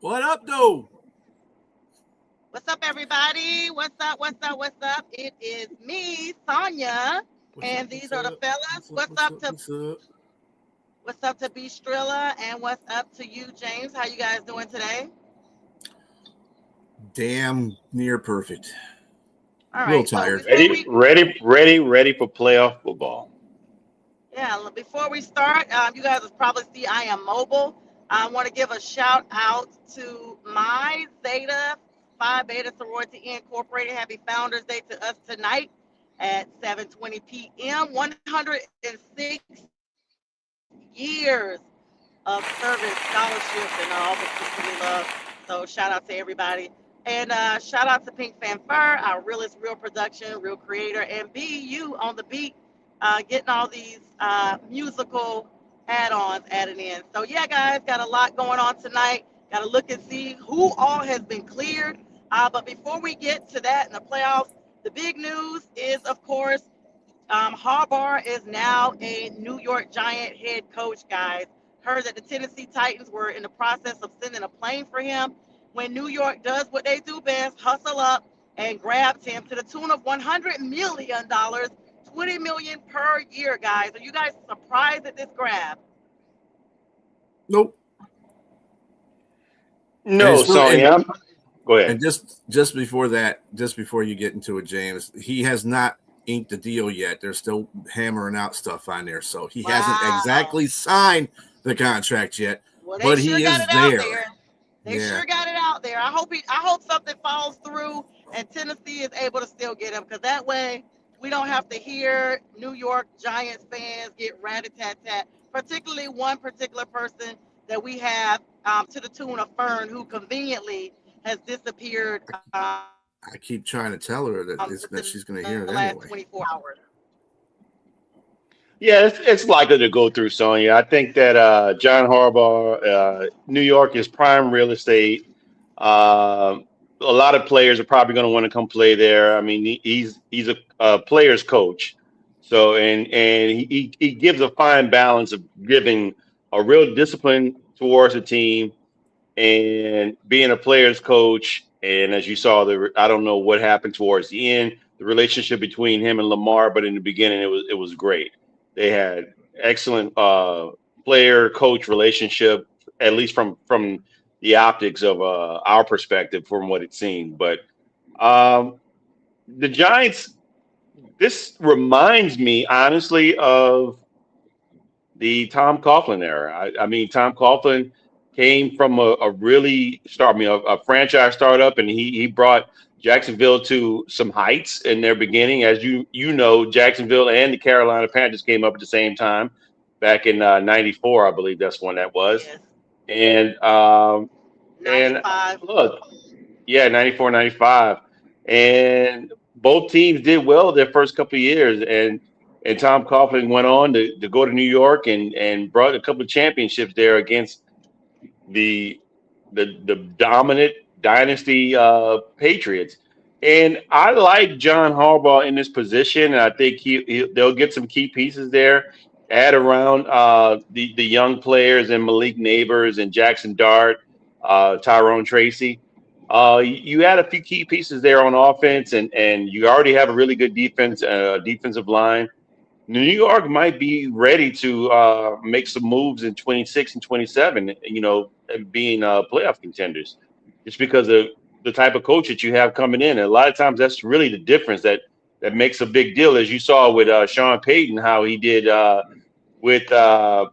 What up, though? What's up, everybody? What's up? What's up? What's up? It is me, Sonja, What's up? and What's these are the up? fellas. What's up? What's up? What's up? What's up to B Strilla, and what's up to you, James? How you guys doing today? Damn near perfect. All A little right. So tired. before Ready, we, ready, ready, ready for playoff football. yeah, before we start, you guys will probably see I am mobile. I want to give a shout out to my Zeta Phi Beta Sorority Incorporated. Happy Founders Day to us tonight at 7:20 p.m. 106 years of service, scholarships, and all the people we love. So shout out to everybody. And shout out to Pink Fanfare, our realist, real production, real creator, and BU on the beat, getting all these musical add-ons added in. So yeah, guys, got a lot going on tonight. Got to look and see who all has been cleared. But before we get to that in the playoffs, the big news is, of course, Harbaugh is now a New York Giant head coach, guys. Heard that the Tennessee Titans were in the process of sending a plane for him. When New York does what they do best, hustle up and grabs him to the tune of $100 million, $20 million per year, guys. Are you guys surprised at this grab? Nope. No, Sonya. Go ahead. And just before that, just before you get into it, James, he has not inked the deal yet. They're still hammering out stuff on there, so he hasn't exactly signed the contract yet. Well, but he is there. They sure got it out there. I hope something falls through and Tennessee is able to still get him, because that way we don't have to hear New York Giants fans get rat-a-tat-tat, particularly one particular person that we have to the tune of Fern, who conveniently has disappeared. I keep trying to tell her that she's going to hear it last anyway. 24 hours. Yeah, it's likely to go through, Sonya. I think that John Harbaugh, New York is prime real estate. A lot of players are probably going to want to come play there. I mean, he's a player's coach, so and he gives a fine balance of giving a real discipline towards the team and being a player's coach. And as you saw, I don't know what happened towards the end, the relationship between him and Lamar, but in the beginning it was great. They had excellent player coach relationship, at least from the optics of our perspective, from what it seemed. But the Giants, this reminds me honestly of the Tom Coughlin era. I mean, Tom Coughlin came from a franchise startup, and he brought Jacksonville to some heights in their beginning. As you know, Jacksonville and the Carolina Panthers came up at the same time back in '94, I believe that's when that was. Yes. And 95. look, yeah, 94, 95, and both teams did well their first couple of years, and Tom Coughlin went on to go to New York and brought a couple of championships there against the the dominant dynasty Patriots. And I like John Harbaugh in this position, and I think they'll get some key pieces there. Add around the young players and Malik Neighbors and Jackson Dart, Tyrone Tracy. You add a few key pieces there on offense, and you already have a really good defensive line. New York might be ready to make some moves in 26 and 27, and being playoff contenders, just because of the type of coach that you have coming in. And a lot of times that's really the difference that makes a big deal, as you saw with Sean Payton, how he did with the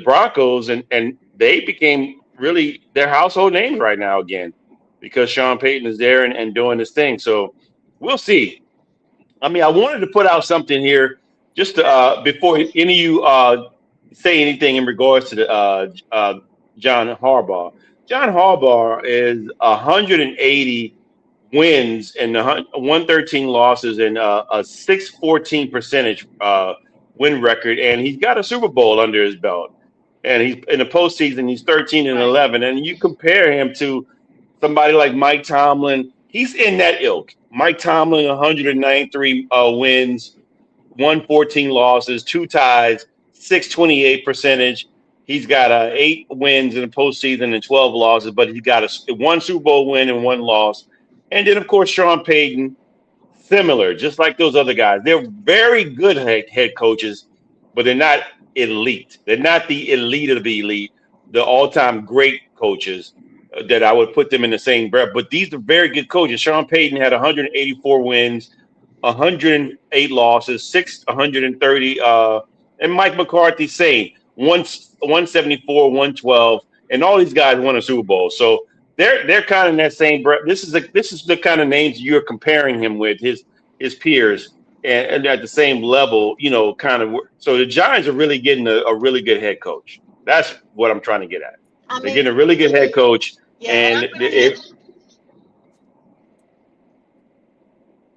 Broncos, and they became really their household names right now again because Sean Payton is there and doing this thing. So we'll see. I mean, I wanted to put out something here just before any of you say anything in regards to John Harbaugh. John Harbaugh is 180 wins and 113 losses and a 614 percentage win record, and he's got a Super Bowl under his belt. And he's in the postseason, he's 13 and 11. And you compare him to somebody like Mike Tomlin, he's in that ilk. Mike Tomlin, 193 wins, 114 losses, 2 ties, 628 percentage. He's got 8 wins in the postseason and 12 losses, but he got one Super Bowl win and 1 loss. And then, of course, Sean Payton, similar, just like those other guys. They're very good head coaches, but they're not elite. They're not the elite of the elite, the all-time great coaches that I would put them in the same breath. But these are very good coaches. Sean Payton had 184 wins, 108 losses, 130. And Mike McCarthy same, 174, 112, and all these guys won a Super Bowl. So they're kind of in that same breath. This is the kind of names you're comparing him with, his peers, and at the same level, kind of. So the Giants are really getting a really good head coach. That's what I'm trying to get at. They're getting a really good head coach, Yeah, and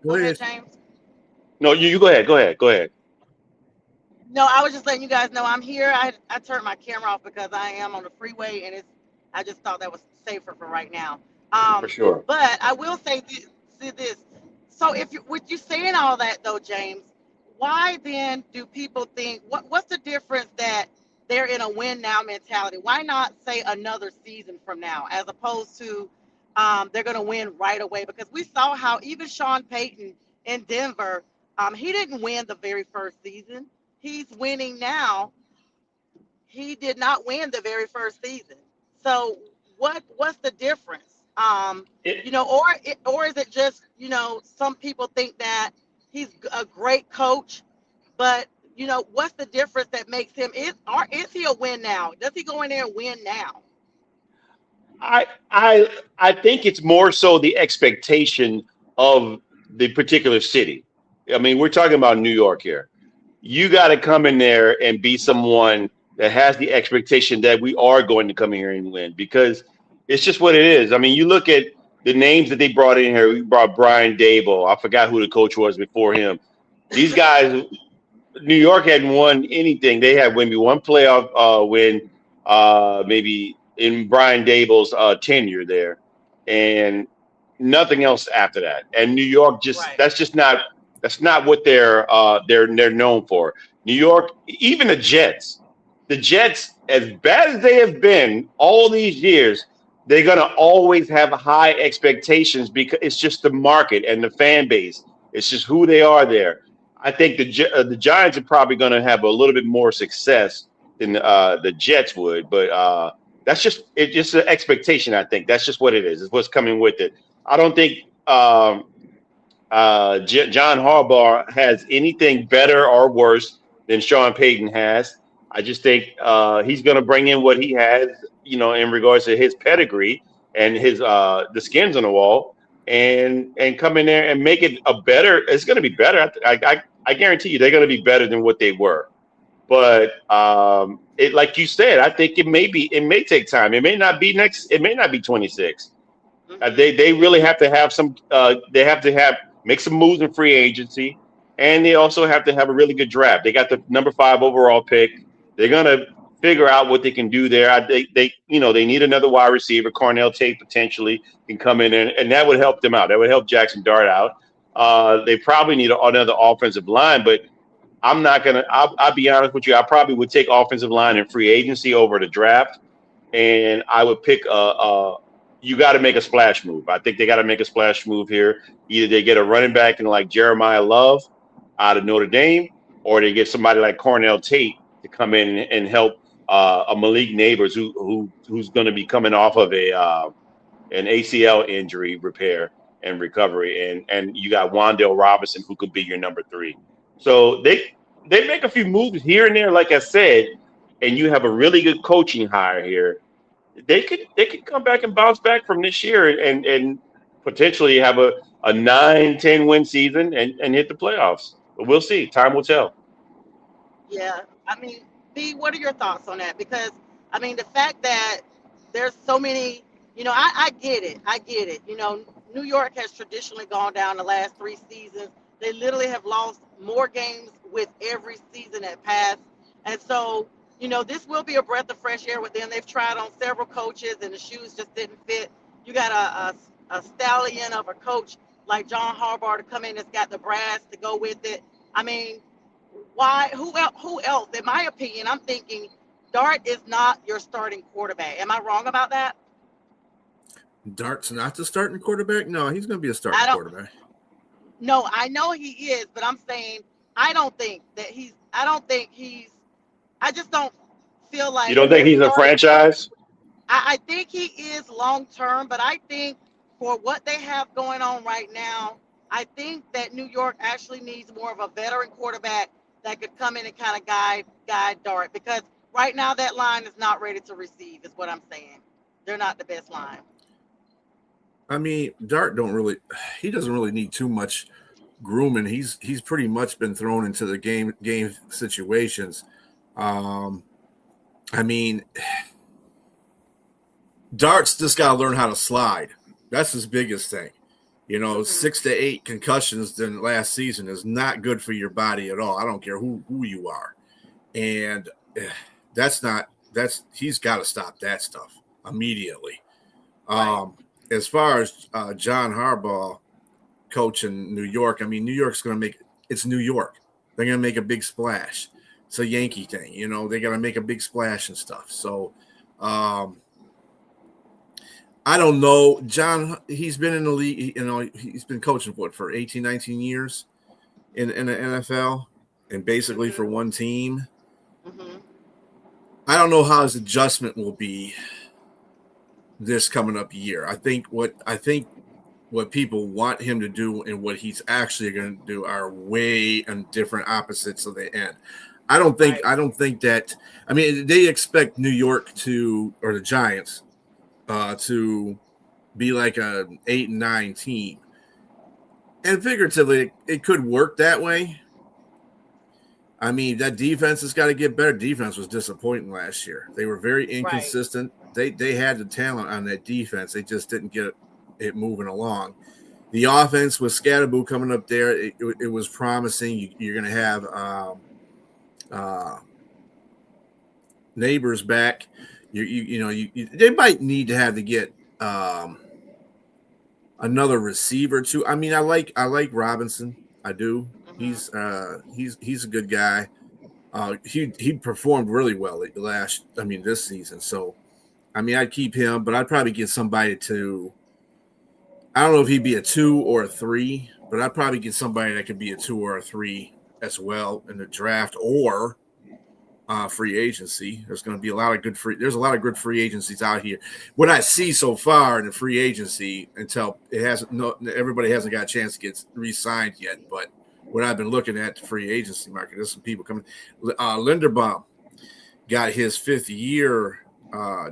go ahead, James. No, you go ahead. Go ahead. No, I was just letting you guys know I'm here. I turned my camera off because I am on the freeway, and I just thought that was safer for right now. For sure. But I will say this. So with you saying all that though, James, why then do people think what's the difference that they're in a win now mentality? Why not say another season from now as opposed to they're going to win right away? Because we saw how even Sean Payton in Denver, he didn't win the very first season. He's winning now. He did not win the very first season. So what's the difference? Or is it just, some people think that he's a great coach, but what's the difference that makes him is he a win now? Does he go in there and win now? I think it's more so the expectation of the particular city. I mean, we're talking about New York here. You got to come in there and be someone that has the expectation that we are going to come in here and win, because it's just what it is. I mean, you look at the names that they brought in here. We brought Brian Dable. I forgot who the coach was before him. These guys, New York hadn't won anything. They had maybe one playoff win, maybe in Brian Dable's tenure there, and nothing else after that. And New York that's not what they're known for. New York, even the Jets, as bad as they have been all these years, they're gonna always have high expectations because it's just the market and the fan base. It's just who they are there. I think the Giants are probably going to have a little bit more success than the Jets would, but that's just an expectation. I think that's just what it is. It's what's coming with it. I don't think John Harbaugh has anything better or worse than Sean Payton has. I just think he's going to bring in what he has, in regards to his pedigree and his the skins on the wall, and come in there and make it a better. It's going to be better. I guarantee you, they're going to be better than what they were. But like you said, I think it may take time. It may not be 26. They really have to have some. They have to make some moves in free agency, and they also have to have a really good draft. They got the number 5 overall pick. They're gonna figure out what they can do there. They need another wide receiver. Cornell Tate potentially can come in, and that would help them out. That would help Jackson Dart out. They probably need another offensive line, but I'm not gonna. I'll be honest with you. I probably would take offensive line in free agency over the draft, and I would pick you got to make a splash move. I think they got to make a splash move here. Either they get a running back in like Jeremiah Love out of Notre Dame, or they get somebody like Cornell Tate to come in and help a Malik Neighbors who's going to be coming off of an ACL injury repair and recovery, and you got Wan'Dale Robinson who could be your number 3. So they make a few moves here and there, like I said, and you have a really good coaching hire here. They could come back and bounce back from this year and potentially have a 9-10 win season and hit the playoffs. But we'll see. Time will tell. Yeah, I mean, B, what are your thoughts on that? Because I mean, the fact that there's so many, I get it. New York has traditionally gone down the last 3 seasons. They literally have lost more games with every season that passed, and so. This will be a breath of fresh air with them. They've tried on several coaches, and the shoes just didn't fit. You got a stallion of a coach like John Harbaugh to come in that's got the brass to go with it. I mean, why? Who else? In my opinion, I'm thinking Dart is not your starting quarterback. Am I wrong about that? Dart's not the starting quarterback. No, he's going to be a I starting don't. quarterback. No, I know he is, but I'm saying I don't think that he's. I don't think he's. I just don't feel You like don't think the he's a starting. franchise? I think he is long term, but I think for what they have going on right now, I think that New York actually needs more of a veteran quarterback that could come in and kind of guide Dart, because right now that line is not ready to receive. Is what I'm saying. They're not the best line. I mean, Dart he doesn't really need too much grooming. He's pretty much been thrown into the game situations. Um, I mean, Dart's just got to learn how to slide. That's his biggest thing. You know, Mm-hmm. 6 to 8 concussions in last season is not good for your body at all. I don't care who you are, and he's got to stop that stuff immediately. Right. As far as John Harbaugh coaching New York, I mean, New York's going to it's New York. They're going to make a big splash. It's a Yankee thing, you know. They got to make a big splash and stuff. So, I don't know. John, he's been in the league, you know, he's been coaching for 18, 19 years in the NFL and basically for Mm-hmm. one team. Mm-hmm. I don't know how his adjustment will be this coming up year. I think what people want him to do and what he's actually going to do are way on different opposites of the end. I don't Right. think that. I mean, they expect New York or the Giants to be like a 8 and 9 team, and figuratively, it could work that way. I mean, that defense has got to get better. Defense was disappointing last year. They were very Right. inconsistent. They had the talent on that defense. They just didn't get it moving along. The offense with Scatterboo coming up there, it was promising. You're going to have uh, Neighbors back. They might need to have to get another receiver too. I mean, I like Robinson. I do. Mm-hmm. He's a good guy. He performed really well this season. So I mean, I'd keep him, but I'd probably get somebody to. I don't know if he'd be a 2 or a 3, but I'd probably get somebody that could be a 2 or a 3 as well in the draft or free agency. There's going to be a lot of good There's a lot of good free agencies out here. What I see so far in the free agency, until everybody hasn't got a chance to get re-signed yet, but what I've been looking at the free agency market, there's some people coming. Linderbaum got his 5th year.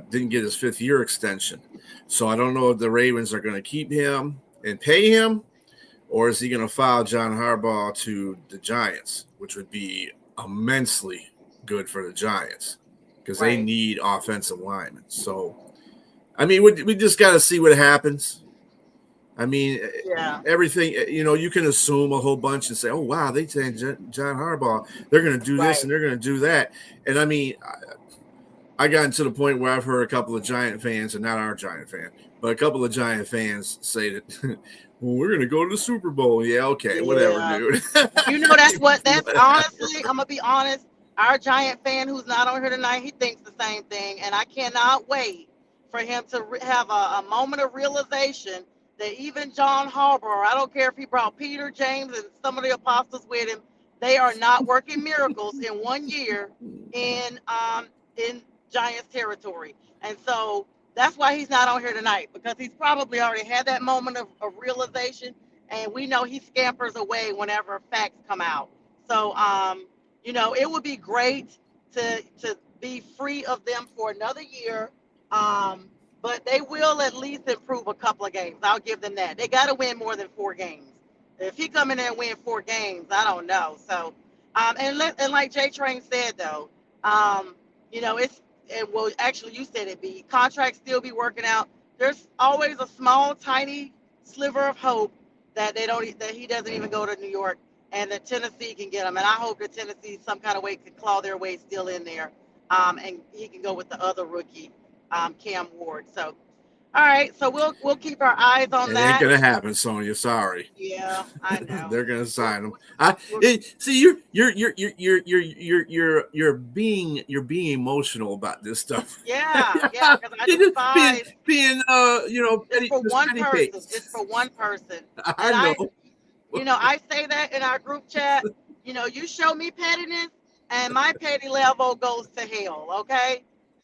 Didn't get his 5th year extension. So I don't know if the Ravens are going to keep him and pay him, or is he going to file John Harbaugh to the Giants, which would be immensely good for the Giants because they Right. need offensive linemen. So, I mean, we just got to see what happens. I mean, Yeah. everything, you can assume a whole bunch and say, oh, wow, they changed John Harbaugh. They're going to do this Right. and they're going to do that. And I mean, I gotten to the point where I've heard a couple of Giant fans, and not our Giant fan, but a couple of Giant fans say that, well, we're going to go to the Super Bowl. Yeah, okay, whatever, Yeah. dude. That's honestly, I'm gonna be honest. Our Giant fan who's not on here tonight, he thinks the same thing, and I cannot wait for him to have a moment of realization that even John Harbaugh, I don't care if he brought Peter, James, and some of the apostles with him, they are not working miracles in 1 year in Giants territory, and so that's why he's not on here tonight, because he's probably already had that moment of realization, and we know he scampers away whenever facts come out. So, it would be great to be free of them for another year. Um, but they will at least improve a couple of games. I'll give them that. They got to win more than 4 games. If he come in there and win 4 games, I don't know. So, and like JTrain said though, um, well, actually you said it, be contracts still be working out. There's always a small, tiny sliver of hope that he doesn't even go to New York and that Tennessee can get him. And I hope that Tennessee some kind of way can claw their way still in there, and he can go with the other rookie, Cam Ward. So All right, so we'll keep our eyes on It ain't that. gonna happen, Sonja. Sorry. Yeah, I know. They're gonna We'll, sign him. we'll, See, you're being emotional about this stuff. yeah, yeah, because I You're just despise being just for just one petty person, just face. for one person. I And know. I say that in our group chat. You show me pettiness, and my petty level goes to hell. Okay,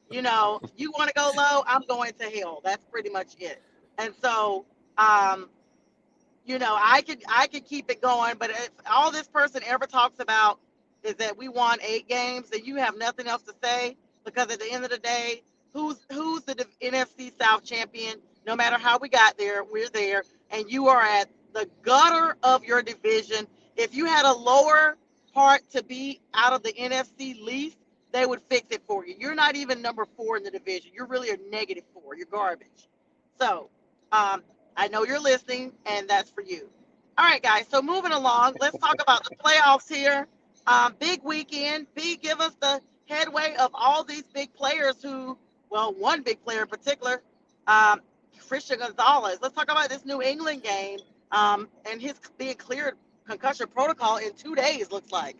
you want to go low, I'm going to hell. That's pretty much it. And so, um, I could keep it going, but if all this person ever talks about is that we won 8 games, then you have nothing else to say because at the end of the day, who's the NFC South champion? No matter how we got there, we're there, and you are at the gutter of your division. If you had a lower part to be out of the NFC least, they would fix it for you. You're not even number 4 in the division. You're really a -4. You're garbage. So, um, I know you're listening, and that's for you. All right, guys. So moving along, let's talk about the playoffs here. Big weekend. B, give us the headway of all these big players who, well, one big player in particular, um, Christian Gonzalez. Let's talk about this New England game and his being cleared concussion protocol in 2 days, looks like.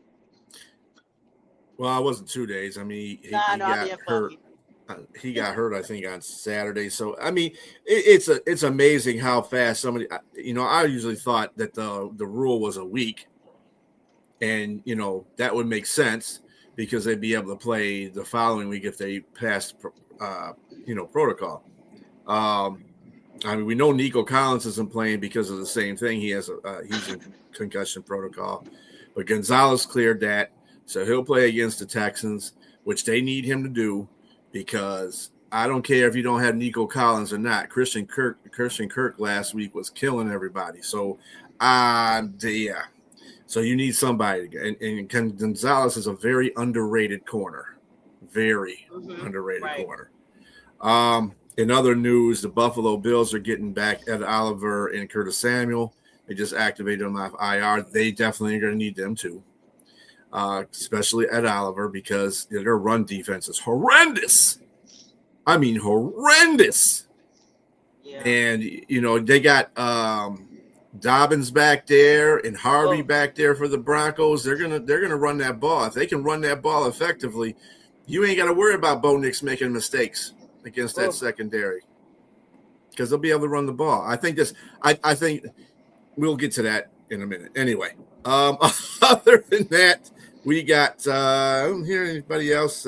Well, it wasn't 2 days. I mean, he Nah, no, I'm got being hurt. funny. He got hurt, I think, on Saturday. So, I mean, it's amazing how fast somebody. I usually thought that the rule was a week, and that would make sense because they'd be able to play the following week if they passed, protocol. I mean, we know Nico Collins isn't playing because of the same thing. He's in concussion protocol, but Gonzalez cleared that, so he'll play against the Texans, which they need him to do because I don't care if you don't have Nico Collins or not. Christian Kirk last week was killing everybody. So, yeah. So you need somebody, and Gonzalez is a very underrated corner, underrated Right. corner. In other news, the Buffalo Bills are getting back Ed Oliver and Curtis Samuel. They just activated them off IR. They definitely are going to need them too, especially Ed Oliver because their run defense is horrendous. I mean, horrendous. Yeah. And they got Dobbins back there and Harvey back there for the Broncos. They're gonna run that ball. If they can run that ball effectively, you ain't got to worry about Bo Nix making mistakes against that secondary because they'll be able to run the ball. I think we'll get to that in a minute. Anyway, other than that, we got I don't hear anybody else.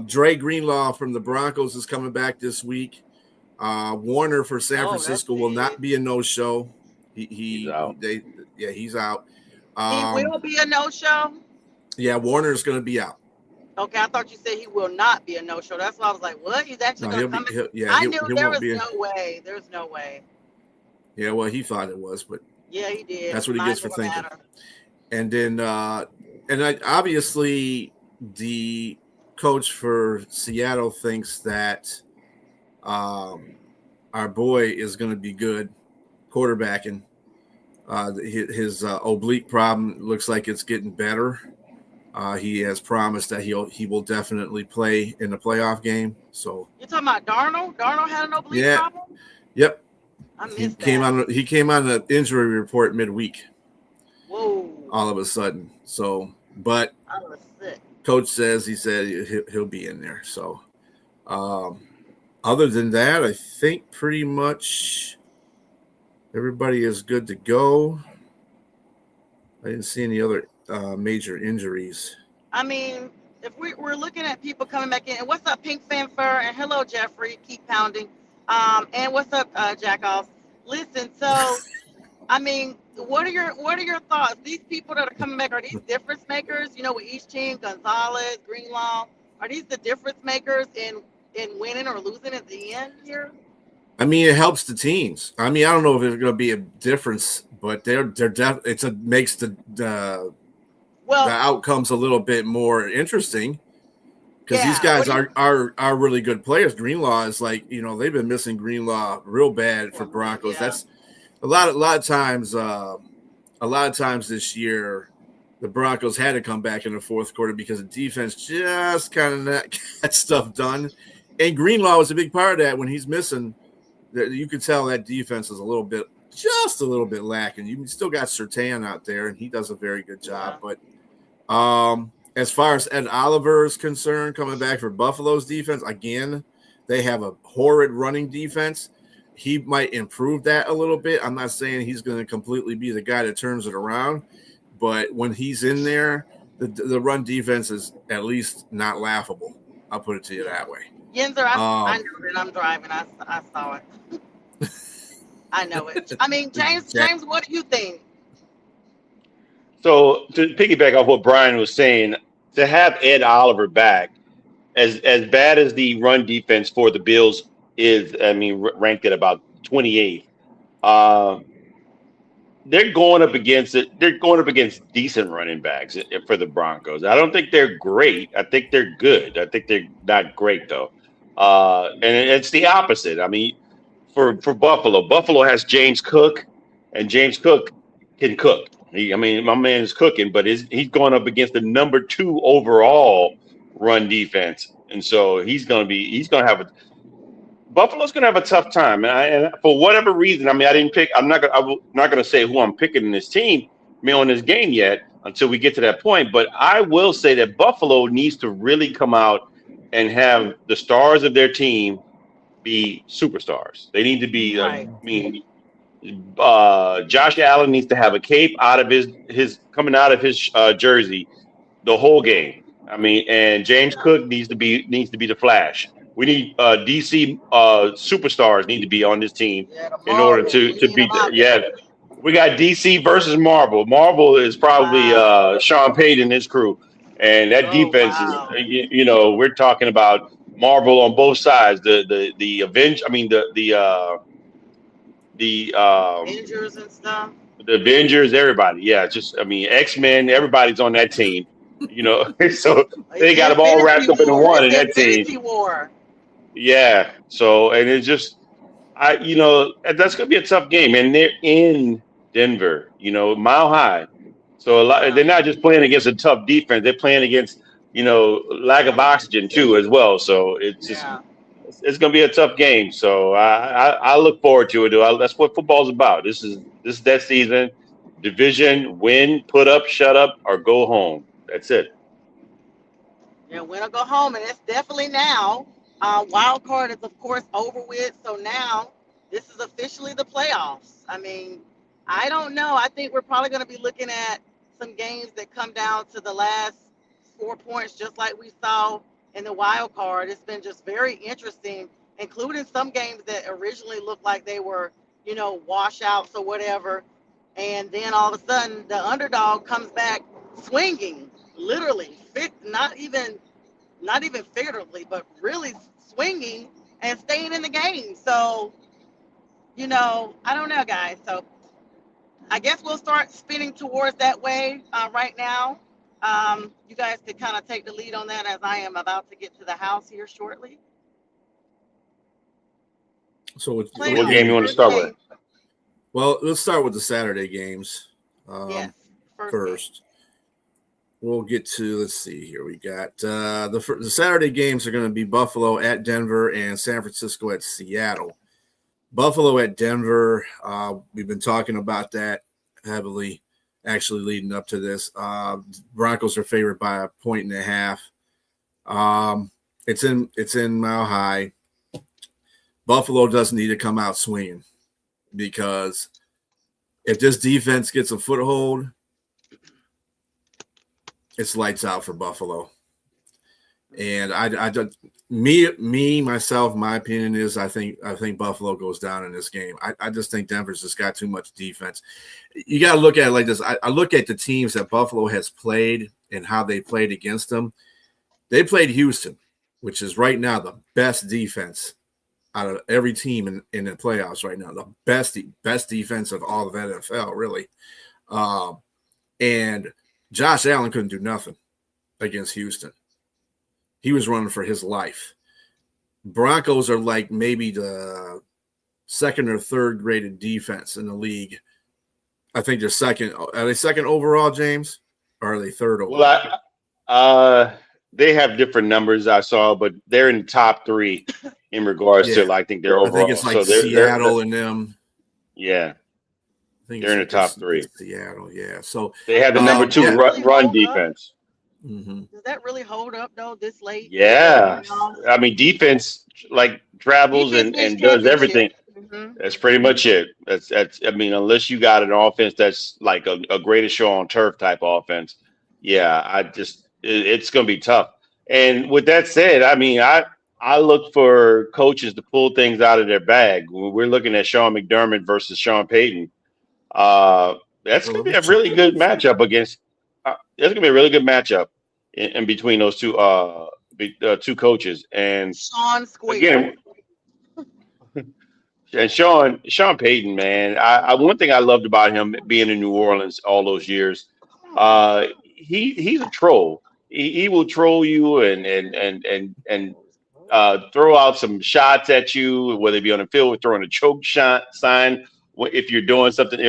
Dre Greenlaw from the Broncos is coming back this week. Warner for San Francisco will not be a no-show. He's out. He's out. He will be a no-show? Yeah, Warner's going to be out. Okay, I thought you said he will not be a no-show. That's why I was like, what? He's actually going to come in? I knew there was no way. There's no way. Yeah, well, he thought it was, but yeah, he did. That's what he gets for thinking. And then, obviously, the coach for Seattle thinks that our boy is going to be good quarterbacking. His oblique problem looks like it's getting better. He has promised that he will definitely play in the playoff game. So you're talking about Darnold? Darnold had an oblique problem? Yep. I missed that. He came on the injury report midweek. Whoa. All of a sudden. So, but I was sick. Coach said he'll be in there. So, other than that, I think pretty much everybody is good to go. I didn't see any other major injuries. I mean, if we're looking at people coming back in, and what's up, Pink Fanfare, and hello, Jeffrey, keep pounding. And what's up, Jackoff? Listen, so I mean, what are your thoughts? These people that are coming back, are these difference makers? With each team, Gonzalez, Greenlaw, are these the difference makers in winning or losing at the end here? I mean, it helps the teams. I mean, I don't know if it's going to be a difference, but makes the outcomes a little bit more interesting because these guys are really good players. Greenlaw is like, they've been missing Greenlaw real bad for Broncos. Yeah. That's a lot of times this year, the Broncos had to come back in the fourth quarter because the defense just kind of got stuff done. And Greenlaw was a big part of that. When he's missing, you could tell that defense is just a little bit lacking. You still got Surtain out there, and he does a very good job. Yeah. But as far as Ed Oliver is concerned, coming back for Buffalo's defense, again, they have a horrid running defense. He might improve that a little bit. I'm not saying he's going to completely be the guy that turns it around, but when he's in there, the run defense is at least not laughable. I'll put it to you that way. Yenzer, I know that I'm driving. I saw it. I know it. I mean, James, what do you think? So to piggyback off what Brian was saying, to have Ed Oliver back, as bad as the run defense for the Bills is, I mean, ranked at about 28th. They're going up against it. They're going up against decent running backs for the Broncos. I don't think they're great. I think they're good. I think they're not great though. And it's the opposite. I mean, for Buffalo has James Cook, and James Cook can cook. My man is cooking, but he's going up against the number 2 overall run defense, and so Buffalo's going to have a tough time, and for whatever reason, I'm not going to say who I'm picking in this team, on this game yet until we get to that point. But I will say that Buffalo needs to really come out and have the stars of their team be superstars. They need to be. Right. Josh Allen needs to have a cape out of his coming out of his jersey the whole game. And James Cook needs to be the Flash. We need DC superstars need to be on this team in order to beat that. Yeah, we got DC versus Marvel. Marvel is probably Sean Payton and his crew, and that defense is. We're talking about Marvel on both sides. The Avengers and stuff. The Avengers, everybody. Yeah, X-Men. Everybody's on that team. So they got them all wrapped up into one in that team. War. Yeah. So, and it's just, that's going to be a tough game. And they're in Denver, Mile High. So they're not just playing against a tough defense. They're playing against, lack of oxygen too, as well. So it's just, it's going to be a tough game. So I look forward to it. That's what football's about. This is that season. Division, win, put up, shut up, or go home. That's it. Yeah, win or go home, and it's definitely now. Wild card is, of course, over with. So now this is officially the playoffs. I don't know. I think we're probably going to be looking at some games that come down to the last 4 points, just like we saw in the wild card. It's been just very interesting, including some games that originally looked like they were, washouts or whatever. And then all of a sudden, the underdog comes back swinging, literally, not even figuratively, but really swinging and staying in the game. So, I don't know, guys. So I guess we'll start spinning towards that way right now. You guys could kind of take the lead on that as I am about to get to the house here shortly. So what game you want to start with? Well, let's start with the Saturday games. Yes, first. We'll get to, let's see here. We got the Saturday games are going to be Buffalo at Denver and San Francisco at Seattle. Buffalo at Denver, we've been talking about that heavily, actually leading up to this. Broncos are favored by 1.5. It's in Mile High. Buffalo doesn't need to come out swinging, because if this defense gets a foothold, it's lights out for Buffalo. And myself, my opinion is I think Buffalo goes down in this game. I just think Denver's just got too much defense. You got to look at it like this. I look at the teams that Buffalo has played and how they played against them. They played Houston, which is right now the best defense out of every team in the playoffs right now. The best defense of all of NFL, really. And Josh Allen couldn't do nothing against Houston. He was running for his life. Broncos are like maybe the second or third graded defense in the league. I think they're second. Are they second overall, James? Or are they third overall? Well, they have different numbers I saw, but they're in the top 3 in regards to, Yeah, I think, their I think overall. it's like So Seattle and them. yeah, I think they're it's in the like top 3. Seattle. Yeah. So They have the number 2 yeah. run defense. Mm-hmm. Does that really hold up though this late in the Yeah, playoffs? I mean, defense like travels Defense wins and does everything. championship. Hmm. That's pretty much it. That's. I mean, unless you got an offense that's like a greatest show on turf type offense, yeah, it's going to be tough. And with that said, I mean, I look for coaches to pull things out of their bag. When we're looking at Sean McDermott versus Sean Payton, uh, that's going to be a really good matchup against. That's going to be a really good matchup in between those two coaches. And Sean Square. again, and Sean Payton, man, one thing I loved about him being in New Orleans all those years, he's a troll. He will troll you and throw out some shots at you, whether it be on the field or throwing a choke shot sign if you're doing something.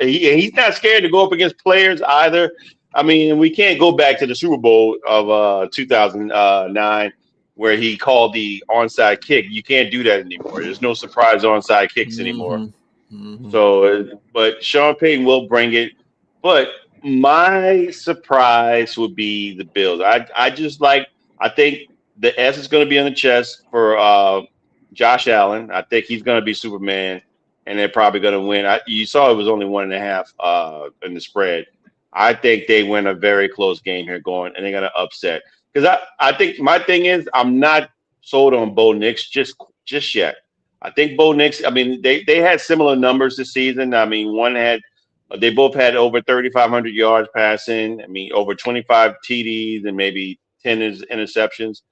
He's not scared to go up against players either. I mean, we can't go back to the Super Bowl of 2009 where he called the onside kick. You can't do that anymore. There's no surprise onside kicks anymore. Mm-hmm. So, but Sean Payton will bring it. But my surprise would be the Bills. I think the S is going to be on the chest for Josh Allen. I think he's going to be Superman, and they're probably going to win. You saw it was only 1.5 in the spread. I think they win a very close game here going, and they're going to upset. Because I think my thing is I'm not sold on Bo Nix just yet. I think Bo Nix, I mean, they had similar numbers this season. I mean, they both had over 3,500 yards passing. I mean, over 25 TDs and maybe 10 interceptions.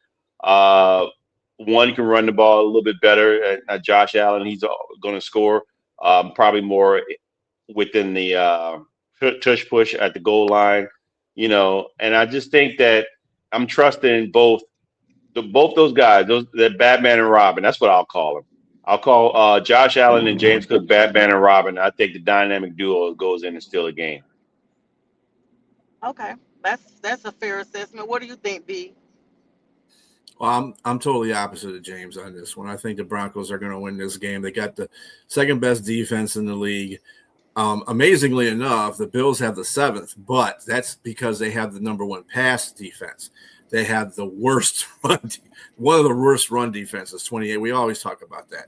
One can run the ball a little bit better. Josh Allen, he's going to score probably more within the tush push at the goal line, and I just think that I'm trusting both those guys, that Batman and Robin. That's what I'll call them. I'll call Josh Allen and James Cook Batman and Robin. I think the dynamic duo goes in and steal a game. Okay, that's a fair assessment. What do you think, B? Well, I'm totally opposite of James on this one. I think the Broncos are going to win this game. They got the second best defense in the league. Amazingly enough, the Bills have the 7th, but that's because they have the number 1 pass defense. They have the worst one of the worst run defenses, 28. We always talk about that.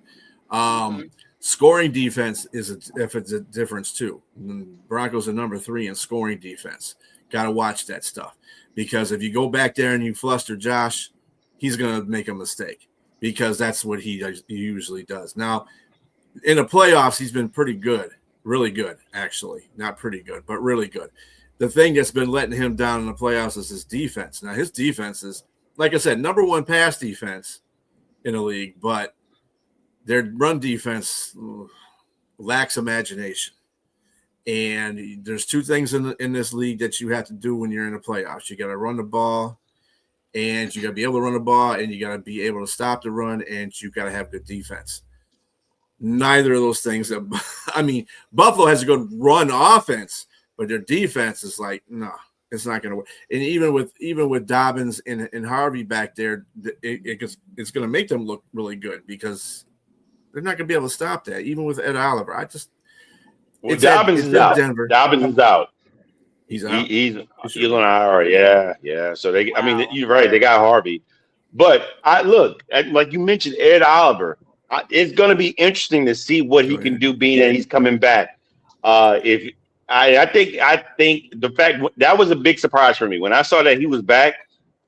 Scoring defense it's a difference too. Broncos are number 3 in scoring defense. Got to watch that stuff because if you go back there and you fluster Josh, he's going to make a mistake because that's what he usually does. Now, in the playoffs, he's been pretty good. Really good, actually. Not pretty good, but really good. The thing that's been letting him down in the playoffs is his defense. Now, his defense is, like I said, number 1 pass defense in the league, but their run defense lacks imagination. And there's 2 things in this league that you have to do when you're in the playoffs. You got to run the ball, and you got to be able to run the ball, and you got to be able to stop the run, and you got to have good defense. Neither of those things. I mean, Buffalo has a good run offense, but their defense is like, no, it's not going to work. And even with Dobbins and Harvey back there, it's going to make them look really good because they're not going to be able to stop that. Even with Ed Oliver, Dobbins is out. Denver. Dobbins is out. He's out. He's on IR. Yeah. So they, wow. I mean, you're right. They got Harvey, but like you mentioned, Ed Oliver. It's going to be interesting to see what he can do, being that he's coming back. I think the fact that was a big surprise for me when I saw that he was back.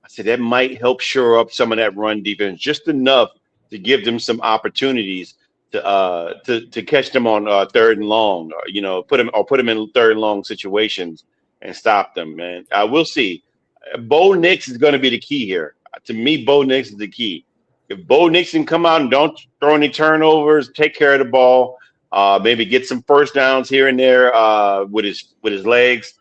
I said that might help shore up some of that run defense just enough to give them some opportunities to catch them on 3rd and long, or, put them in 3rd and long situations and stop them. Man, we'll see. Bo Nix is going to be the key here. To me, Bo Nix is the key. If Bo Nix can come out and don't throw any turnovers, take care of the ball, maybe get some first downs here and there with his legs,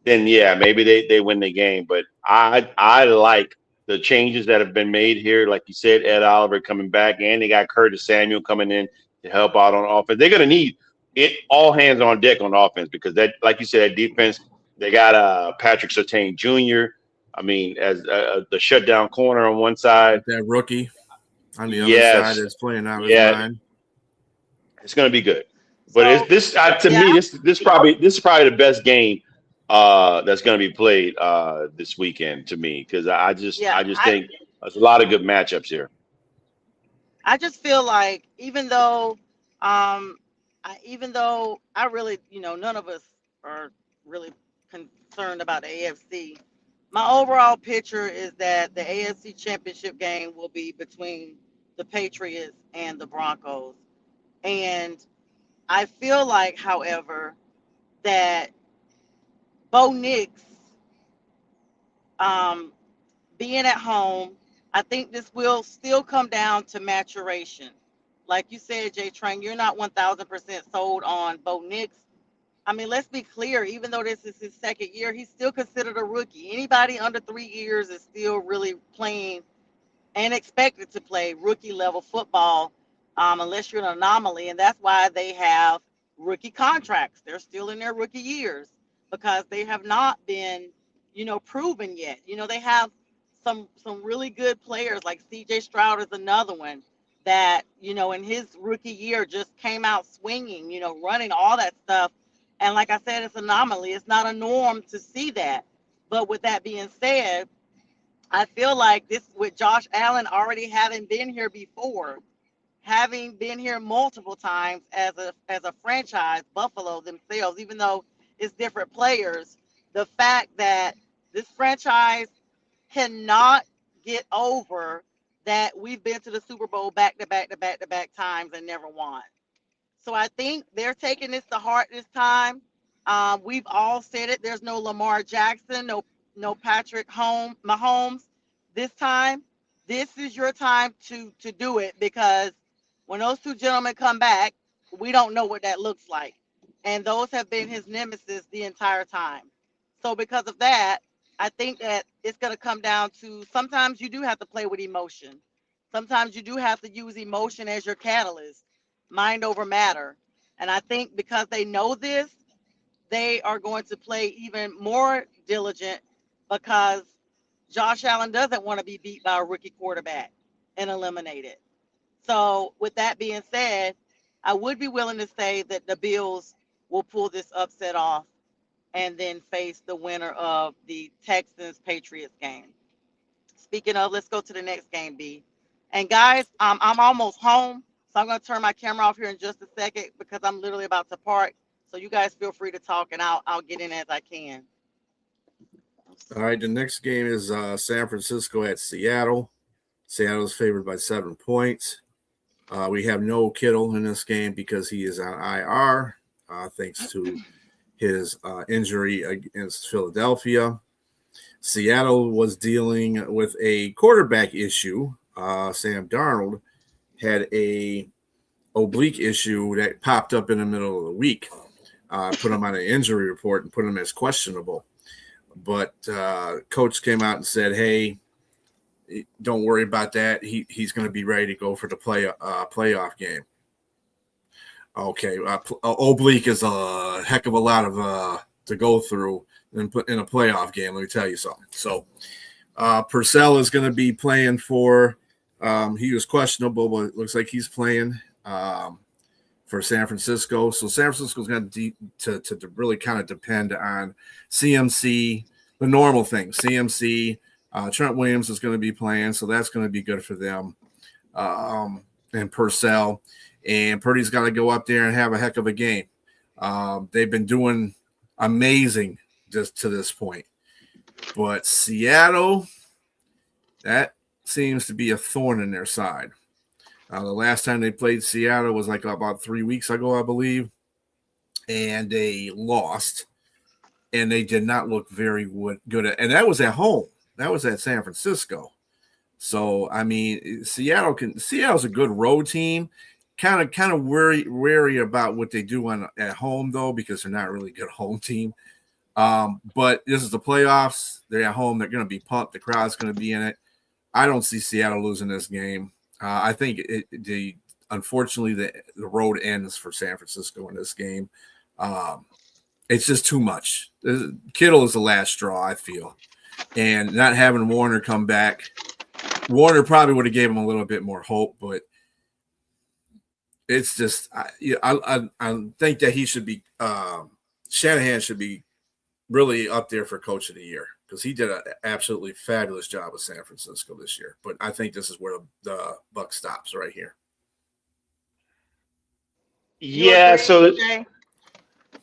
then yeah, maybe they win the game. But I like the changes that have been made here. Like you said, Ed Oliver coming back, and they got Curtis Samuel coming in to help out on offense. They're gonna need it all hands on deck on offense because that, like you said, that defense. They got Patrick Surtain Jr. I mean, as the shutdown corner on one side. That rookie on the other side Yes, is playing out of his yeah, mind. it's going to be good. But it's So this to yeah, me this is probably the best game that's going to be played this weekend to me because yeah. I just think there's a lot of good matchups here. I just feel like um, even though I really, none of us are really concerned about the AFC. My overall picture is that the AFC Championship game will be between the Patriots and the Broncos, and I feel like, however, that Bo Nix, um, being at home, I think this will still come down to maturation. Like you said, JTrain, you're not 1,000% sold on Bo Nix. I mean, let's be clear. Even though this is his second year, he's still considered a rookie. Anybody under 3 years is still really playing and expected to play rookie level football, unless you're an anomaly. And that's why they have rookie contracts. They're still in their rookie years because they have not been, proven yet. They have some really good players like CJ Stroud is another one that, in his rookie year just came out swinging, running all that stuff. And like I said, it's an anomaly. It's not a norm to see that. But with that being said, I feel like this with Josh Allen already having been here before, having been here multiple times as a franchise, Buffalo themselves, even though it's different players, the fact that this franchise cannot get over that we've been to the Super Bowl back to back to back to back times and never won. So I think they're taking this to heart this time. We've all said it. There's no Lamar Jackson, no Patrick Mahomes this time. This is your time to do it because when those two gentlemen come back, we don't know what that looks like, and those have been his nemesis the entire time. So because of that, I think that it's going to come down to sometimes you do have to play with emotion. Sometimes you do have to use emotion as your catalyst, mind over matter. And I think because they know this, they are going to play even more diligent because Josh Allen doesn't want to be beat by a rookie quarterback and eliminated. So, with that being said, I would be willing to say that the Bills will pull this upset off and then face the winner of the Texans Patriots game. Speaking of, let's go to the next game, B. And guys, I'm almost home, so I'm going to turn my camera off here in just a second because I'm literally about to park. So you guys feel free to talk, and I'll get in as I can. All right, the next game is San Francisco at Seattle. Seattle is favored by 7 points. We have no Kittle in this game because he is on IR, thanks to his injury against Philadelphia. Seattle was dealing with a quarterback issue. Sam Darnold had a oblique issue that popped up in the middle of the week. Put him on an injury report and put him as questionable. But coach came out and said, hey, don't worry about that. He's going to be ready to go for the playoff game. Okay, oblique is a heck of a lot of to go through and put in a playoff game. Let me tell you something. So Purcell is going to be playing for. He was questionable, but it looks like he's playing for San Francisco. So San Francisco is going to really kind of depend on CMC, the normal thing. CMC, Trent Williams is going to be playing, so that's going to be good for them. And Purcell. And Purdy's got to go up there and have a heck of a game. They've been doing amazing just to this point. But Seattle, that seems to be a thorn in their side. The last time they played Seattle was like about 3 weeks ago, I believe. And they lost. And they did not look very good. And that was at home. That was at San Francisco. So, I mean, Seattle's a good road team. Kind of wary about what they do at home, though, because they're not really a good home team. But this is the playoffs. They're at home. They're going to be pumped. The crowd's going to be in it. I don't see Seattle losing this game. I think unfortunately, the road ends for San Francisco in this game. It's just too much. Kittle is the last straw, I feel. and not having Warner come back. Warner probably would have gave him a little bit more hope, but it's just I think that he should be Shanahan should be really up there for Coach of the Year because he did an absolutely fabulous job with San Francisco this year. But I think this is where the buck stops right here. Yeah, so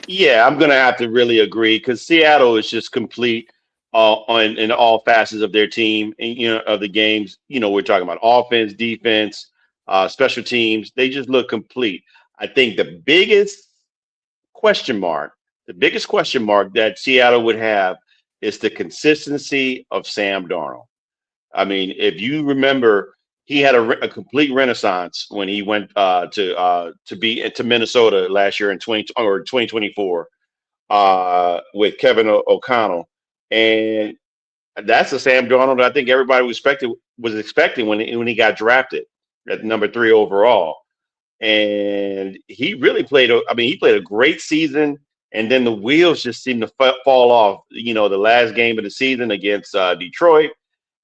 yeah, I'm gonna have to really agree because Seattle is just complete on in all facets of their team and of the games. We're talking about offense, defense, special teams. They just look complete. I think the biggest question mark that Seattle would have is the consistency of Sam Darnold. I mean, if you remember, he had a complete renaissance when he went to Minnesota last year in 2024 with Kevin O'Connell, and that's the Sam Darnold I think everybody was expecting when he got drafted at number 3 overall. And he really played. He played a great season, and then the wheels just seemed to fall off. The last game of the season against Detroit,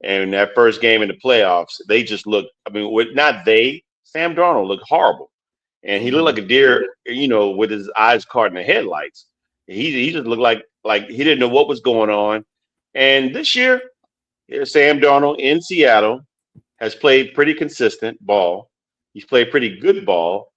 and that first game in the playoffs, they just looked. Sam Darnold looked horrible, and he looked like a deer, with his eyes caught in the headlights. He just looked like he didn't know what was going on. And this year, Sam Darnold in Seattle has played pretty consistent ball. He's played pretty good ball,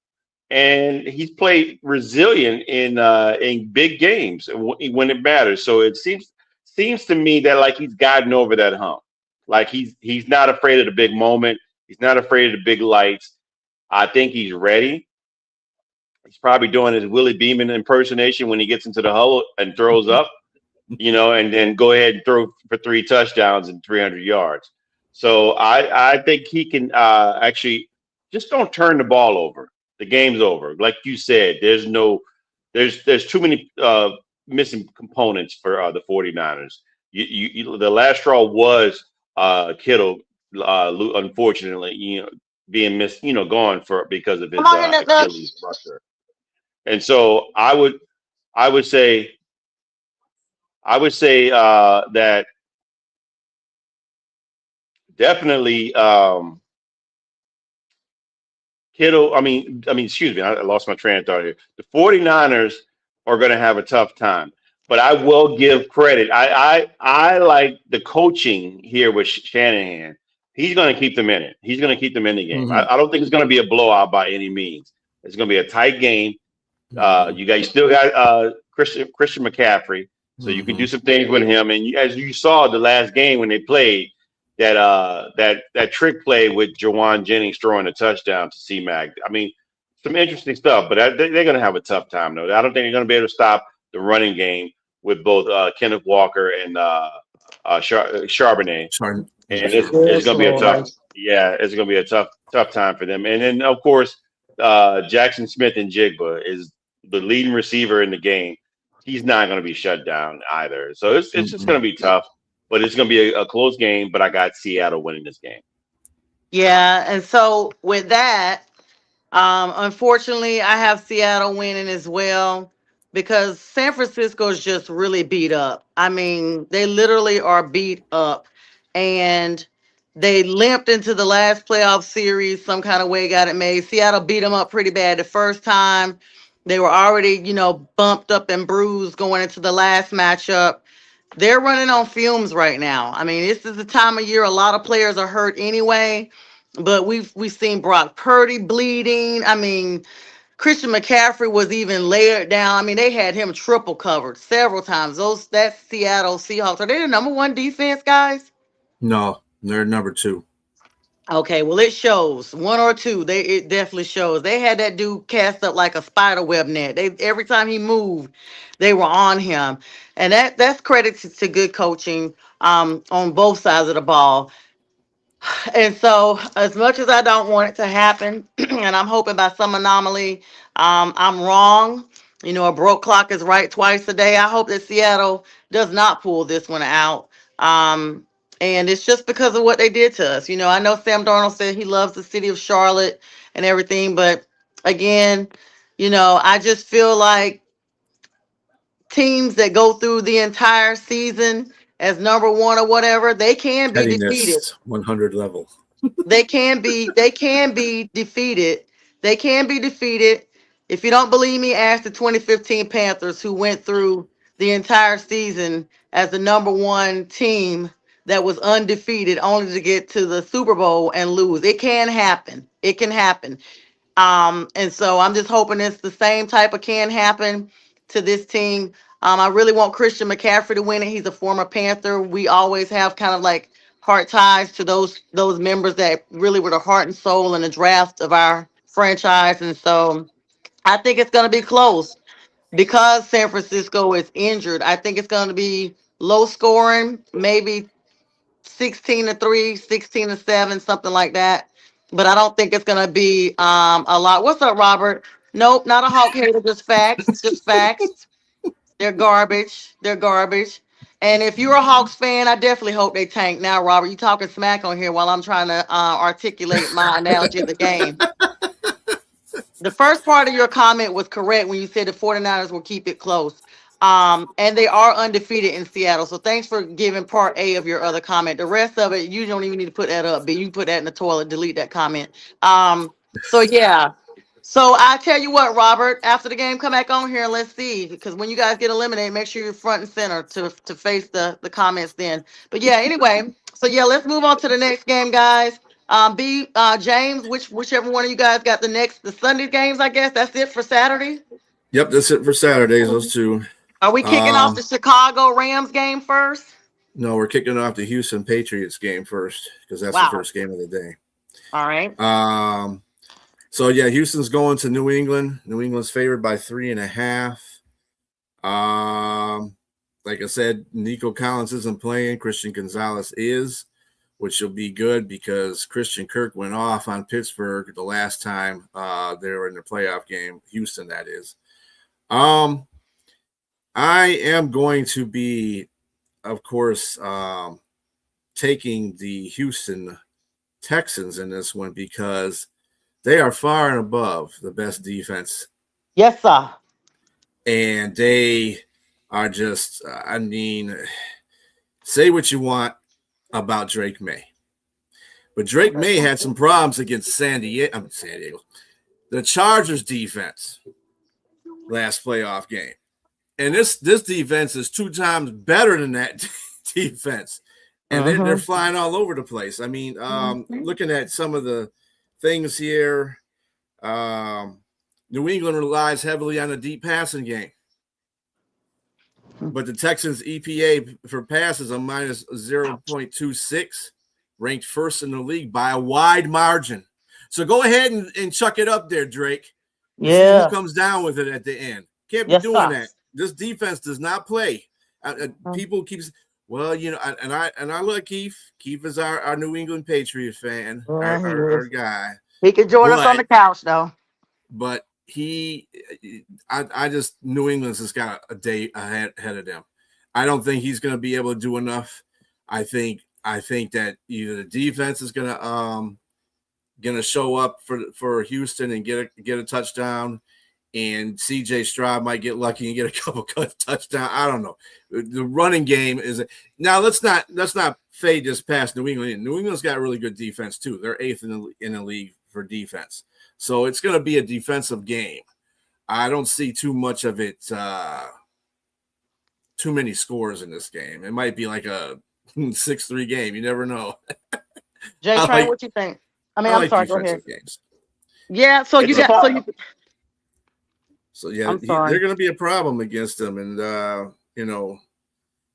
and he's played resilient in big games when it matters. So it seems to me that like he's gotten over that hump. Like he's not afraid of the big moment. He's not afraid of the big lights. I think he's ready. He's probably doing his Willie Beeman impersonation when he gets into the huddle and throws up, and then go ahead and throw for 3 touchdowns and 300 yards. So I think he can actually just don't turn the ball over. The game's over. Like you said, there's too many missing components for the 49ers. The last straw was Kittle, unfortunately, being missed, gone because of his Achilles rupture. And so I would say that definitely Kittle, excuse me, I lost my train of thought here. The 49ers are going to have a tough time, but I will give credit. I like the coaching here with Shanahan. He's going to keep them in it. He's going to keep them in the game. I don't think it's going to be a blowout by any means. It's going to be a tight game. You still got Christian McCaffrey, so you can do some things with him. And as you saw the last game when they played, that trick play with Jawan Jennings throwing a touchdown to C-Mac. Some interesting stuff, but they're going to have a tough time, though. I don't think they're going to be able to stop the running game with both Kenneth Walker and Charbonnet. And it's going to be a tough. Yeah, it's going to be a tough time for them. And then, of course, Jackson Smith and Jigba is the leading receiver in the game. He's not going to be shut down either. So it's just going to be tough. But it's going to be a close game, but I got Seattle winning this game. Yeah, and so with that, unfortunately, I have Seattle winning as well because San Francisco is just really beat up. They literally are beat up, and they limped into the last playoff series some kind of way, got it made. Seattle beat them up pretty bad the first time. They were already, bumped up and bruised going into the last matchup. They're running on fumes right now. This is the time of year a lot of players are hurt anyway, but we've seen Brock Purdy bleeding. Christian McCaffrey was even layered down. They had him triple covered several times. That Seattle Seahawks, are they the number 1 defense, guys? No, they're number 2. Okay, well, it shows 1 or 2. It definitely shows. They had that dude cast up like a spider web net. Every time he moved, they were on him, and that's credit to good coaching on both sides of the ball. And so, as much as I don't want it to happen, and I'm hoping by some anomaly, I'm wrong. A broke clock is right twice a day. I hope that Seattle does not pull this one out. And it's just because of what they did to us. I know Sam Darnold said he loves the city of Charlotte and everything, but again, I just feel like teams that go through the entire season as number one or whatever, they can be Heading defeated. this 100 level. They can be defeated. They can be defeated. If you don't believe me, ask the 2015 Panthers, who went through the entire season as the number one team that was undefeated, only to get to the Super Bowl and lose. It can happen. It can happen. And so I'm just hoping it's the same type of can happen to this team. I really want Christian McCaffrey to win it. He's a former Panther. We always have kind of like heart ties to those members that really were the heart and soul in the draft of our franchise. And so I think it's going to be close because San Francisco is injured. I think it's going to be low scoring, maybe 16-3, 16-7, something like that. But I don't think it's gonna be a lot. What's up, Robert? Nope, not a Hawk hater, just facts. Just facts. They're garbage. They're garbage. And if you're a Hawks fan, I definitely hope they tank. Now, Robert, you talking smack on here while I'm trying to articulate my analogy of the game. The first part of your comment was correct when you said the 49ers will keep it close. And they are undefeated in Seattle. So thanks for giving part A of your other comment. The rest of it, you don't even need to put that up, but you can put that in the toilet, delete that comment. So yeah. So I tell you what, Robert, after the game, come back on here and let's see. Because when you guys get eliminated, make sure you're front and center to face the comments then. But yeah, anyway, so yeah, let's move on to the next game, guys. James, whichever one of you guys got the Sunday games, I guess. That's it for Saturday. Yep, that's it for Saturdays, those two. Are we kicking off the Chicago Rams game first? No, we're kicking off the Houston Patriots game first because that's the first game of the day. All right. So yeah, Houston's going to New England. New England's favored by 3.5. Like I said, Nico Collins isn't playing. Christian Gonzalez is, which will be good because Christian Kirk went off on Pittsburgh the last time they were in the playoff game. Houston, that is. I am going to be, of course, taking the Houston Texans in this one because they are far and above the best defense. Yes, sir. And they are just, say what you want about Drake May. But Drake May had some problems against San Diego. The Chargers defense last playoff game. And this defense is 2 times better than that defense. And they're flying all over the place. I mean, looking at some of the things here, New England relies heavily on the deep passing game. But the Texans' EPA for passes are minus 0.26, ranked first in the league by a wide margin. So go ahead and chuck it up there, Drake. Yeah. See who comes down with it at the end. Can't be doing that. This defense does not play. People keep, well, you know, and I love Keith. Keith is our New England Patriot fan, our guy. He can join us on the couch, though. But I just, New England's has got a day ahead of them. I don't think he's going to be able to do enough. I think that either the defense is going to show up for Houston and get a touchdown, and CJ Stroud might get lucky and get a couple touchdowns. I don't know. The running game is now. Let's not fade this past New England. New England's got a really good defense too. They're 8th in the league for defense, so it's going to be a defensive game. I don't see too much of it. Too many scores in this game. It might be like a 6-3 game. You never know. JTrain, what you think? I mean, I'm sorry. Go ahead. Games. Yeah. So you got So yeah, they're going to be a problem against them, and you know,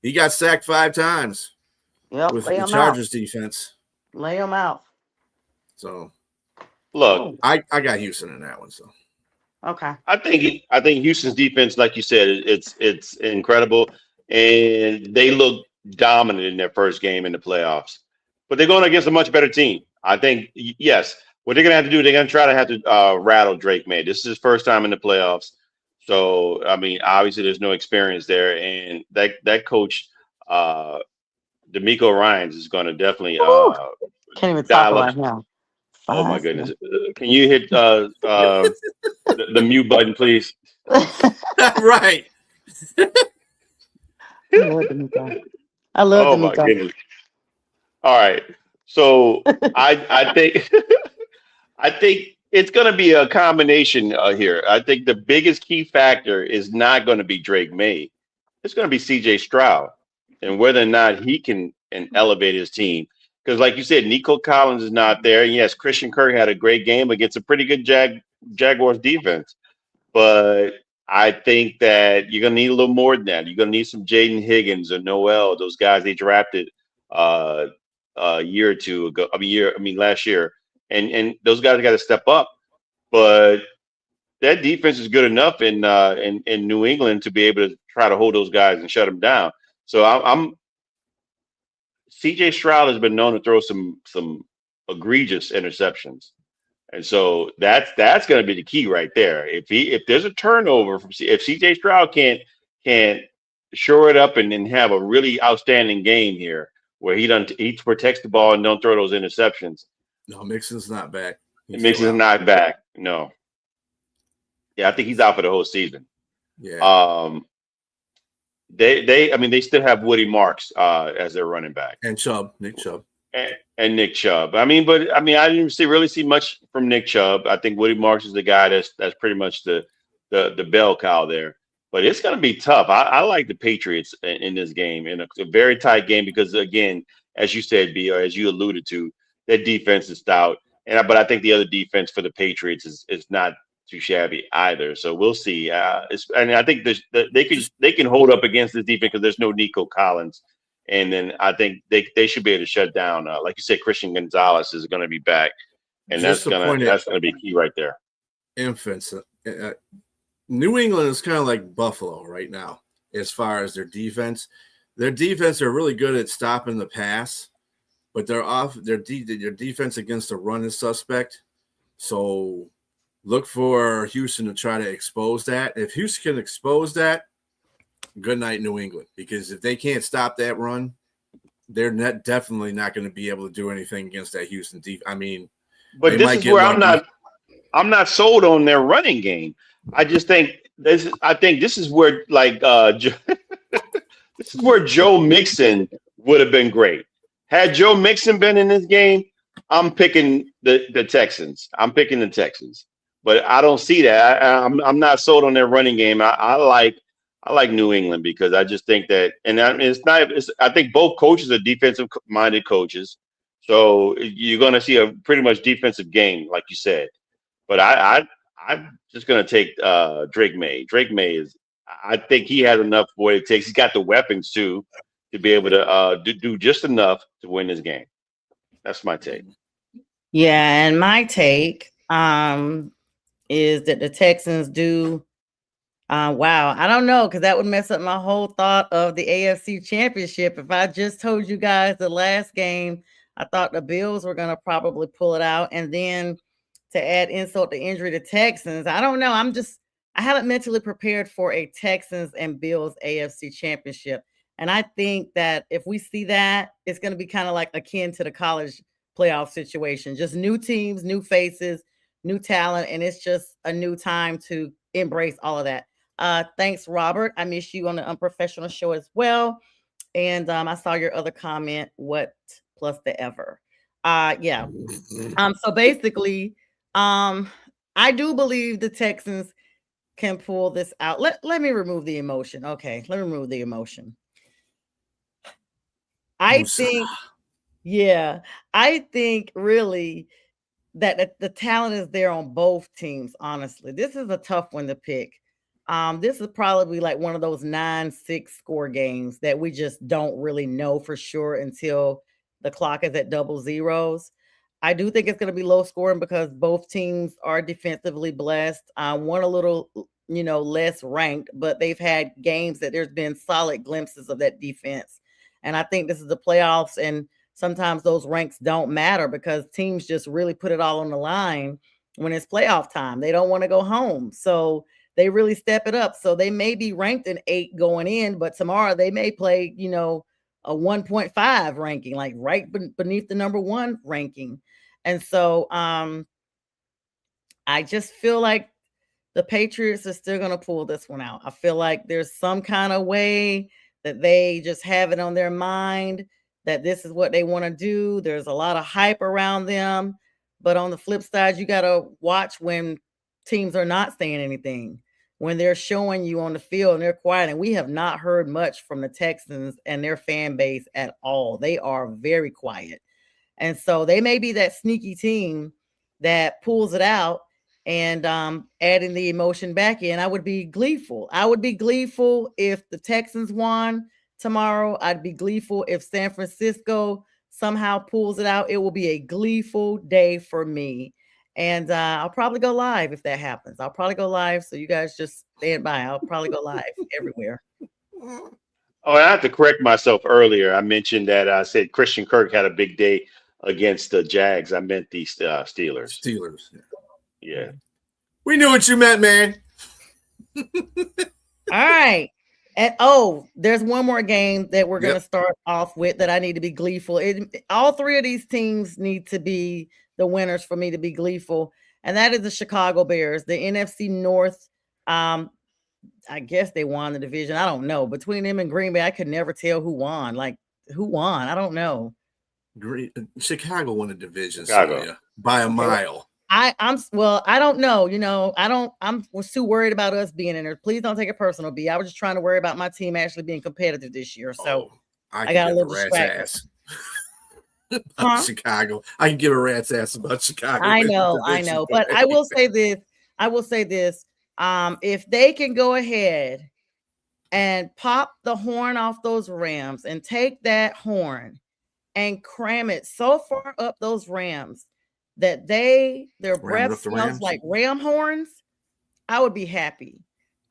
he got sacked 5 times with the Chargers defense. Lay them out. So look, I got Houston in that one. So okay, I think Houston's defense, like you said, it's incredible, and they look dominant in their first game in the playoffs. But they're going against a much better team. I think yes. What they're going to have to do, they're going to have to rattle Drake May. This is his first time in the playoffs. So, I mean, obviously there's no experience there. And that coach, D'Amico Ryans, is going to definitely can't even talk right now. Oh, my goodness. Can you hit the mute button, please? Right. I I love Oh the my Miko. goodness. All right. So I think I think it's going to be a combination here. I think the biggest key factor is not going to be Drake May. It's going to be C.J. Stroud and whether or not he can and elevate his team. Because, like you said, Nico Collins is not there. And yes, Christian Kirk had a great game against a pretty good Jaguars defense. But I think that you're going to need a little more than that. You're going to need some Jaden Higgins or Noel, those guys they drafted uh, a year or two ago. Last year, and those guys got to step up. But that defense is good enough in New England to be able to try to hold those guys and shut them down. So I'm CJ Stroud has been known to throw some egregious interceptions. And so that's going to be the key right there. If there's a turnover from if CJ Stroud can't shore it up and then have a really outstanding game here where he protects the ball and don't throw those interceptions. No, Mixon's not back. It makes him not back. No. Yeah, I think he's out for the whole season. Yeah. They still have Woody Marks as their running back. And Nick Chubb. And Nick Chubb. I didn't really see much from Nick Chubb. I think Woody Marks is the guy that's pretty much the bell cow there. But it's going to be tough. I like the Patriots in this game, in a very tight game because, again, as you said, B, or as you alluded to, that defense is stout. But I think the other defense for the Patriots is not too shabby either. So we'll see. And I think they can hold up against this defense because there's no Nico Collins. And then I think they should be able to shut down. Like you said, Christian Gonzalez is going to be back, and that's gonna be key right there. Infants, New England is kind of like Buffalo right now as far as their defense. Their defense are really good at stopping the pass, but their defense against the run is suspect. So look for Houston to try to expose that. If Houston can expose that, good night, New England. Because if they can't stop that run, they're definitely not going to be able to do anything against that Houston defense. But this is where I'm not sold on their running game. I just think this is where this is where Joe Mixon would have been great. Had Joe Mixon been in this game, I'm picking the Texans. I'm picking the Texans. But I don't see that. I'm not sold on their running game. I like New England because I just think that, and I think both coaches are defensive-minded coaches, so you're going to see a pretty much defensive game, like you said. But I'm just going to take Drake May. Drake May I think he has enough for what it takes. He's got the weapons too to be able to do just enough to win this game. That's my take. Yeah, and my take is that the Texans do. Wow, I don't know, because that would mess up my whole thought of the AFC Championship. If I just told you guys the last game, I thought the Bills were going to probably pull it out. And then to add insult to injury to Texans, I don't know. I haven't mentally prepared for a Texans and Bills AFC Championship. And I think that if we see that, it's going to be kind of like akin to the college playoff situation. Just new teams, new faces, new talent, and it's just a new time to embrace all of that. Thanks, Robert. I miss you on the Unprofessional Show as well. And I saw your other comment, what plus the ever. Yeah. So basically, I do believe the Texans can pull this out. Let me remove the emotion. Okay, let me remove the emotion. I think really that the talent is there on both teams, honestly. This is a tough one to pick. This is probably like one of those 9-6 score games that we just don't really know for sure until the clock is at double zeros. I do think it's going to be low scoring because both teams are defensively blessed. One a little, less ranked, but they've had games that there's been solid glimpses of that defense. And I think this is the playoffs, and sometimes those ranks don't matter because teams just really put it all on the line when it's playoff time. They don't want to go home. So they really step it up. So they may be ranked an 8 going in, but tomorrow they may play, a 1.5 ranking, like right beneath the number 1 ranking. And so I just feel like the Patriots are still going to pull this one out. I feel like there's some kind of way that they just have it on their mind that this is what they want to do. There's a lot of hype around them. But on the flip side, you got to watch when teams are not saying anything, when they're showing you on the field and they're quiet. And we have not heard much from the Texans and their fan base at all. They are very quiet. And so they may be that sneaky team that pulls it out and adding the emotion back in. I would be gleeful. I would be gleeful if the Texans won tomorrow. I'd be gleeful if San Francisco somehow pulls it out. It will be a gleeful day for me. And I'll probably go live if that happens. I'll probably go live. So you guys just stand by. I'll probably go live everywhere. Oh, I have to correct myself earlier. I mentioned that I said Christian Kirk had a big day against the Jags. I meant the Steelers. Steelers. Yeah. We knew what you meant, man. All right. And there's one more game that we're going to start off with that I need to be gleeful. All three of these teams need to be the winners for me to be gleeful. And that is the Chicago Bears, the NFC North. I guess they won the division. I don't know. Between them and Green Bay, I could never tell who won. Like, who won? I don't know. Chicago won a division, Chicago. Sonja, by a mile. I don't know. I'm too worried about us being in there. Please don't take it personal, B. I was just trying to worry about my team actually being competitive this year. So I got a little distracted. Chicago. I can give a rat's ass about Chicago. I know. But I will say this. If they can go ahead and pop the horn off those Rams and take that horn and cram it so far up those Rams that their breath smells like ram horns, I would be happy.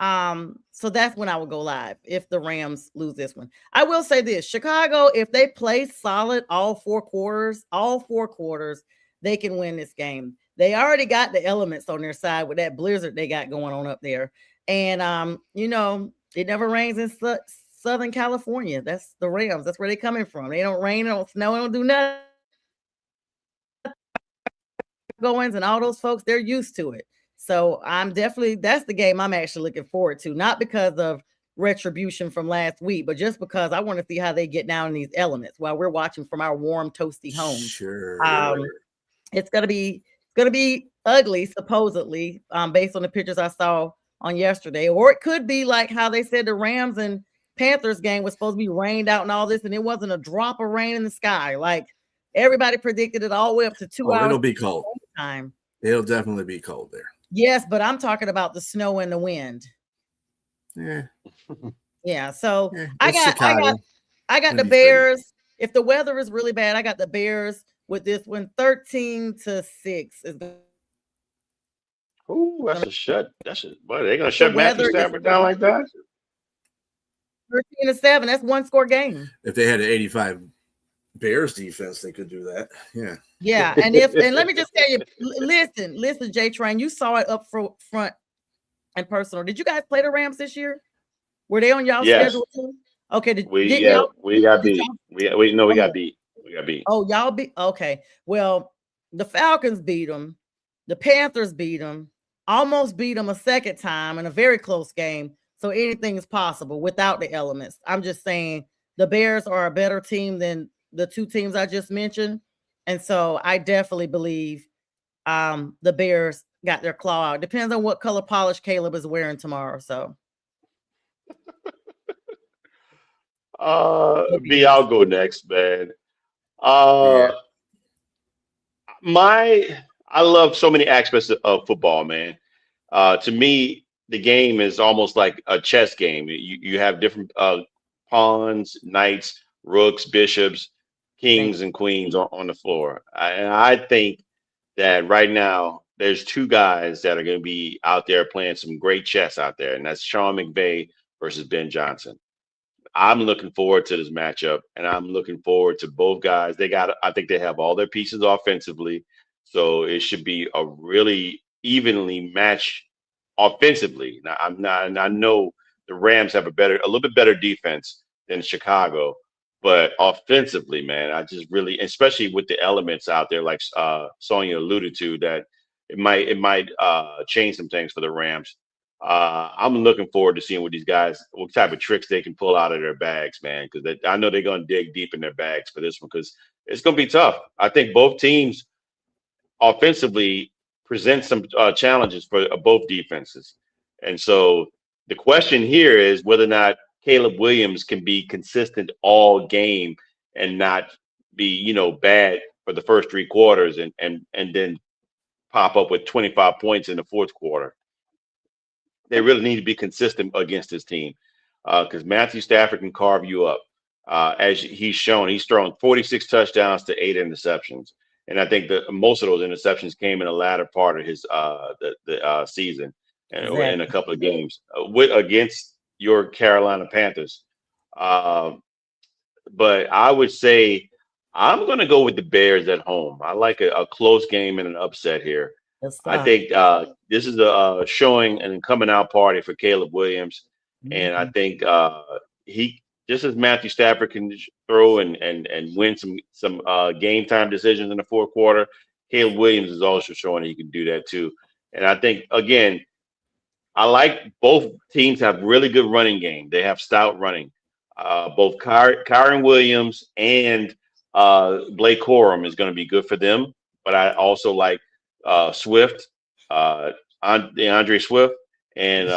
So that's when I would go live if the Rams lose this one. I will say this: Chicago, if they play solid all four quarters, they can win this game. They already got the elements on their side with that blizzard they got going on up there. And it never rains in Southern California. That's the Rams. That's where they're coming from. They don't rain, they don't snow, they don't do nothing. Goings and all those folks, they're used to it. So that's the game I'm actually looking forward to, not because of retribution from last week, but just because I want to see how they get down in these elements while we're watching from our warm, toasty homes. Sure. It's gonna be ugly, supposedly, based on the pictures I saw on yesterday, or it could be like how they said the Rams and Panthers game was supposed to be rained out and all this, and it wasn't a drop of rain in the sky. Like everybody predicted it all the way up to 2 hours. It'll be cold. Time. It'll definitely be cold there. Yes, but I'm talking about the snow and the wind. Yeah. So I got the Bears. If the weather is really bad, I got the Bears with this one 13-6. Oh, that's a shut. Boy, they're gonna shut Matthew Stafford down like that. 13-7. That's one score game. If they had an 85 Bears defense, they could do that. Yeah. And let me just tell you, listen, JTrain, you saw it up front and personal. Did you guys play the Rams this year? Were they on y'all's schedule too? Okay. We got beat. We got beat. Oh, y'all beat. Okay. Well, the Falcons beat them. The Panthers beat them. Almost beat them a second time in a very close game. So anything is possible without the elements. I'm just saying the Bears are a better team than the two teams I just mentioned. And so I definitely believe the Bears got their claw out. Depends on what color polish Caleb is wearing tomorrow. So B, I'll go next, man. I love so many aspects of football, man. To me, the game is almost like a chess game. You have different pawns, knights, rooks, bishops, kings, and queens on the floor. I think that right now there's two guys that are going to be out there playing some great chess out there, and that's Sean McVay versus Ben Johnson. I'm looking forward to this matchup, and I'm looking forward to both guys. I think they have all their pieces offensively, so it should be a really evenly matched offensively. Now, I know the Rams have a little bit better defense than Chicago, but offensively, man, I just really, especially with the elements out there, like Sonja alluded to, that it might change some things for the Rams. I'm looking forward to seeing what type of tricks they can pull out of their bags, man. Because I know they're going to dig deep in their bags for this one because it's going to be tough. I think both teams offensively present some challenges for both defenses, and so the question here is whether or not Caleb Williams can be consistent all game and not be bad for the first 3 quarters and then pop up with 25 points in the fourth quarter. They really need to be consistent against this team because Matthew Stafford can carve you up. As he's shown, he's thrown 46 touchdowns to 8 interceptions. And I think that most of those interceptions came in the latter part of his season and in a couple of games against your Carolina Panthers. But I would say I'm going to go with the Bears at home. I like a close game and an upset here. I think this is a showing and coming out party for Caleb Williams. And I think he, just as Matthew Stafford can throw and win some game time decisions in the fourth quarter, Caleb Williams is also showing he can do that too. And I think, again, I like both teams have really good running game. They have stout running. Both Kyron Williams and Blake Corum is going to be good for them. But I also like Swift, DeAndre Swift, and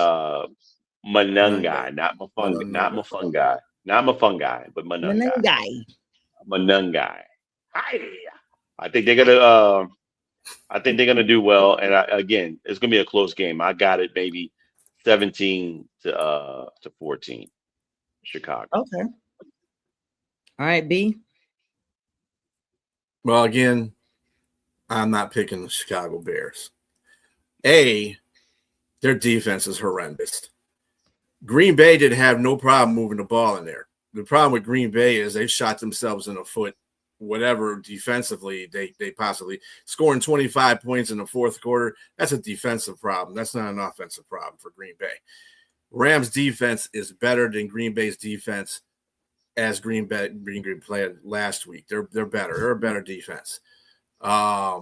Manungai, not Mafungai, but Manungai. Hi. I think they're gonna do well, and again, it's gonna be a close game. I got it, maybe 17 to 14, Chicago. Okay. All right, B. Well, again, I'm not picking the Chicago Bears. Their defense is horrendous. Green Bay didn't have no problem moving the ball in there. The problem with Green Bay is they shot themselves in the foot, whatever defensively they possibly scoring 25 points in the fourth quarter. That's a defensive problem. That's not an offensive problem for Green Bay. Rams defense is better than Green Bay's defense as Green Bay played last week. They're better. They're a better defense. I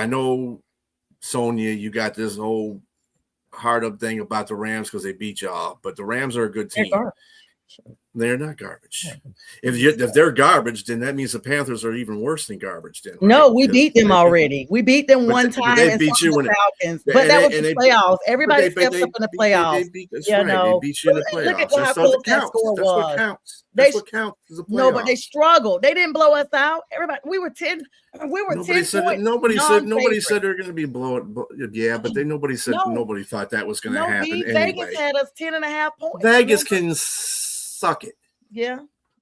know, Sonja, you got this whole hard up thing about the Rams because they beat y'all, but the Rams are a good team. They're not garbage. If they're garbage, then that means the Panthers are even worse than garbage. Then, right? No, we beat them already. We beat them one time. They beat you in the Falcons, but that was the playoffs. Everybody steps up in the playoffs. They beat you in the playoffs. Look at how close that score was. What counts. That's what counts. No, but they struggled. They didn't blow us out. Everybody, we were 10. Nobody said they're going to be blowing. Yeah, but nobody thought that was going to happen. Anyway. Vegas had us 10.5 points. Vegas can suck it. Yeah.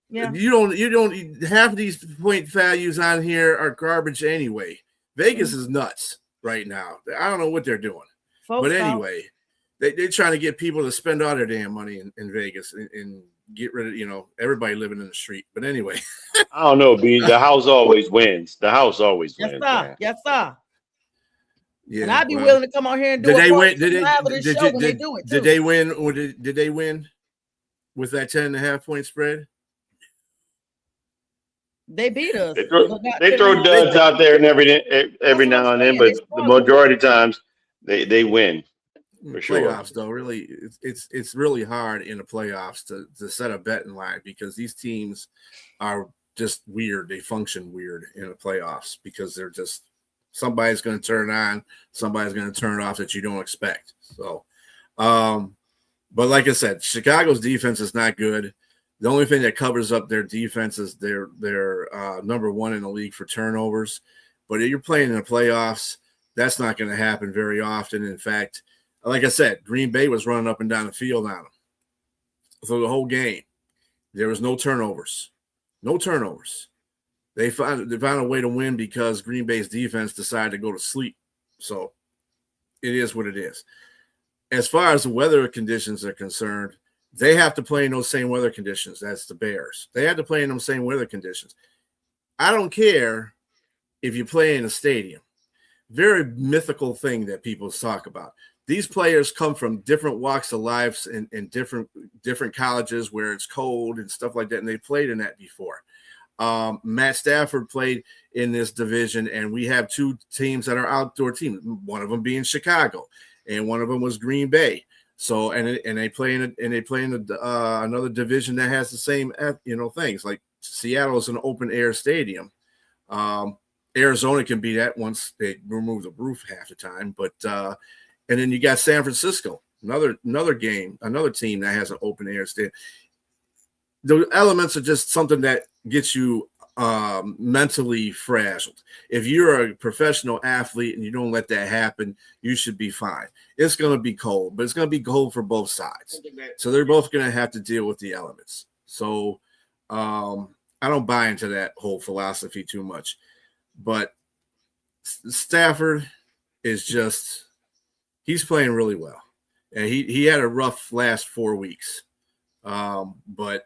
You don't have these point values on here are garbage anyway. Vegas is nuts right now. I don't know what they're doing. But anyway, they're trying to get people to spend all their damn money in Vegas and get rid of, everybody living in the street. But anyway. I don't know, B. The house always wins. The house always wins. Yes, sir. Yeah, and I'd be willing to come on here and do Did they win with that 10.5 point spread? They beat us. They throw duds out there and every now and then, but the majority of times they win. For sure. Playoffs, though, really, it's really hard in the playoffs to set a betting line because these teams are just weird. They function weird in the playoffs because they're just somebody's going to turn it on, somebody's going to turn it off that you don't expect. So, but like I said, Chicago's defense is not good. The only thing that covers up their defense is they're number one in the league for turnovers. But if you're playing in the playoffs, that's not going to happen very often. In fact, like I said, Green Bay was running up and down the field on them. So the whole game, there was no turnovers. No turnovers. They found a way to win because Green Bay's defense decided to go to sleep. So it is what it is. As far as the weather conditions are concerned, they have to play in those same weather conditions as the Bears. They have to play in those same weather conditions. I don't care if you play in a stadium. Very mythical thing that people talk about. These players come from different walks of lives and different colleges where it's cold and stuff like that, and they played in that before. Matt Stafford played in this division, and we have two teams that are outdoor teams. One of them being Chicago, and one of them was Green Bay. So and they play in another division that has the same things. Like Seattle is an open air stadium. Arizona can be that once they remove the roof half the time, but and then you got San Francisco, another team that has an open air stadium. The elements are just something that gets you mentally frazzled. If you're a professional athlete and you don't let that happen, you should be fine. It's going to be cold, but it's going to be cold for both sides. So they're both going to have to deal with the elements. So I don't buy into that whole philosophy too much. But Stafford is he's playing really well. And he had a rough last 4 weeks. But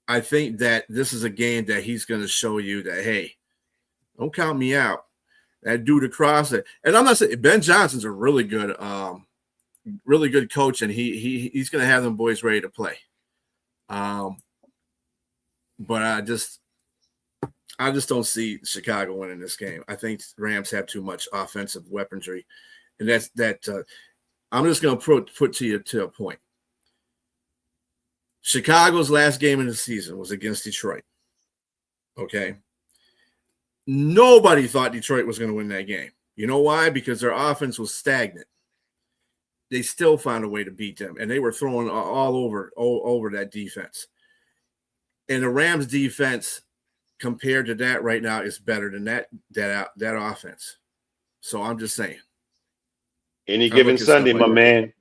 I think that this is a game that he's going to show you that, hey, don't count me out. That dude across it. And I'm not saying Ben Johnson's a really good coach, and he's going to have them boys ready to play. But I just don't see Chicago winning this game. I think Rams have too much offensive weaponry, and I'm just going to put to you to a point. Chicago's last game of the season was against Detroit. Okay. Nobody thought Detroit was going to win that game. You know why? Because their offense was stagnant. They still found a way to beat them, and they were throwing all over that defense. And the Rams defense compared to that right now is better than that offense. So I'm just saying. Any given Sunday, my man.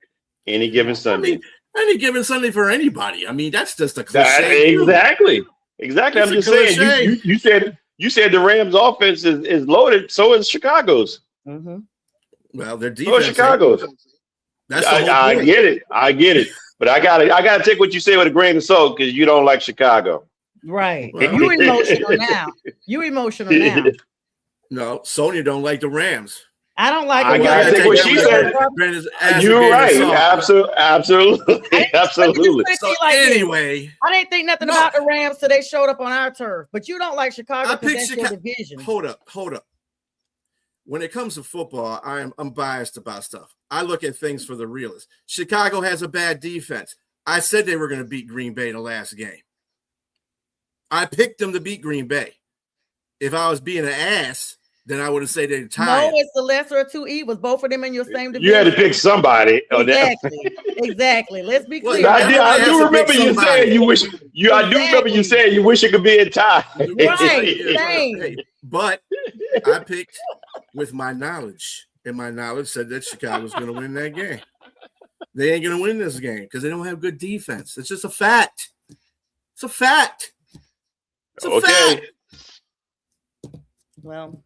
Any given Sunday. Any given Sunday for anybody. I mean, that's just a cliche. Exactly. I'm just saying. You said the Rams' offense is loaded. So is Chicago's. Mm-hmm. Well, their defense. So is Chicago's. That's I get it. But I gotta take what you say with a grain of salt because you don't like Chicago. Right. Well, you emotional now. No, Sonja don't like the Rams. I don't like. I gotta take what she said. You're right. Absolutely. So anyway, I didn't think nothing about the Rams till they showed up on our turf. But you don't like Chicago. I picked Chicago. Division. Hold up. When it comes to football, I'm biased about stuff. I look at things for the realist. Chicago has a bad defense. I said they were going to beat Green Bay the last game. I picked them to beat Green Bay. If I was being an ass, then I would have said they're tied. No, it's the lesser of two evils. Both of them in your same division. You had to pick somebody. Exactly. Let's be clear. I do remember you saying you wish. I do remember you saying you wish it could be a tie. Right. But I picked with my knowledge, and my knowledge said that Chicago was going to win that game. They ain't going to win this game because they don't have good defense. It's just a fact. It's a fact. Okay. Well,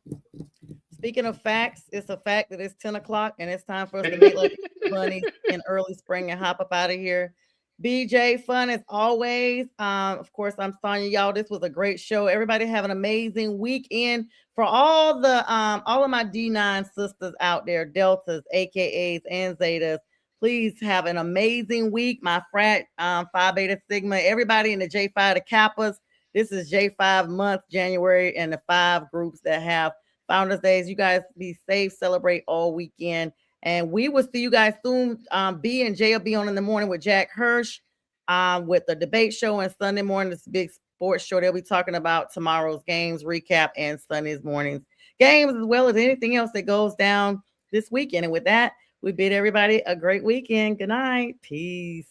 speaking of facts, it's a fact that it's 10 o'clock and it's time for us to meet like bunnies in early spring and hop up out of here. BJ, fun as always. Of course, I'm Sonja, y'all. This was a great show. Everybody have an amazing weekend. For all of my D9 sisters out there, Deltas, AKAs, and Zetas, please have an amazing week. My frat, Phi Beta Sigma, everybody in the J5, the Kappas. This is J5 month, January, and the 5 groups that have Founders Days. You guys be safe, celebrate all weekend. And we will see you guys soon. B and J will be on in the morning with Jack Hirsch with the debate show, and Sunday morning, this big sports show. They'll be talking about tomorrow's games recap and Sunday's morning's games, as well as anything else that goes down this weekend. And with that, we bid everybody a great weekend. Good night. Peace.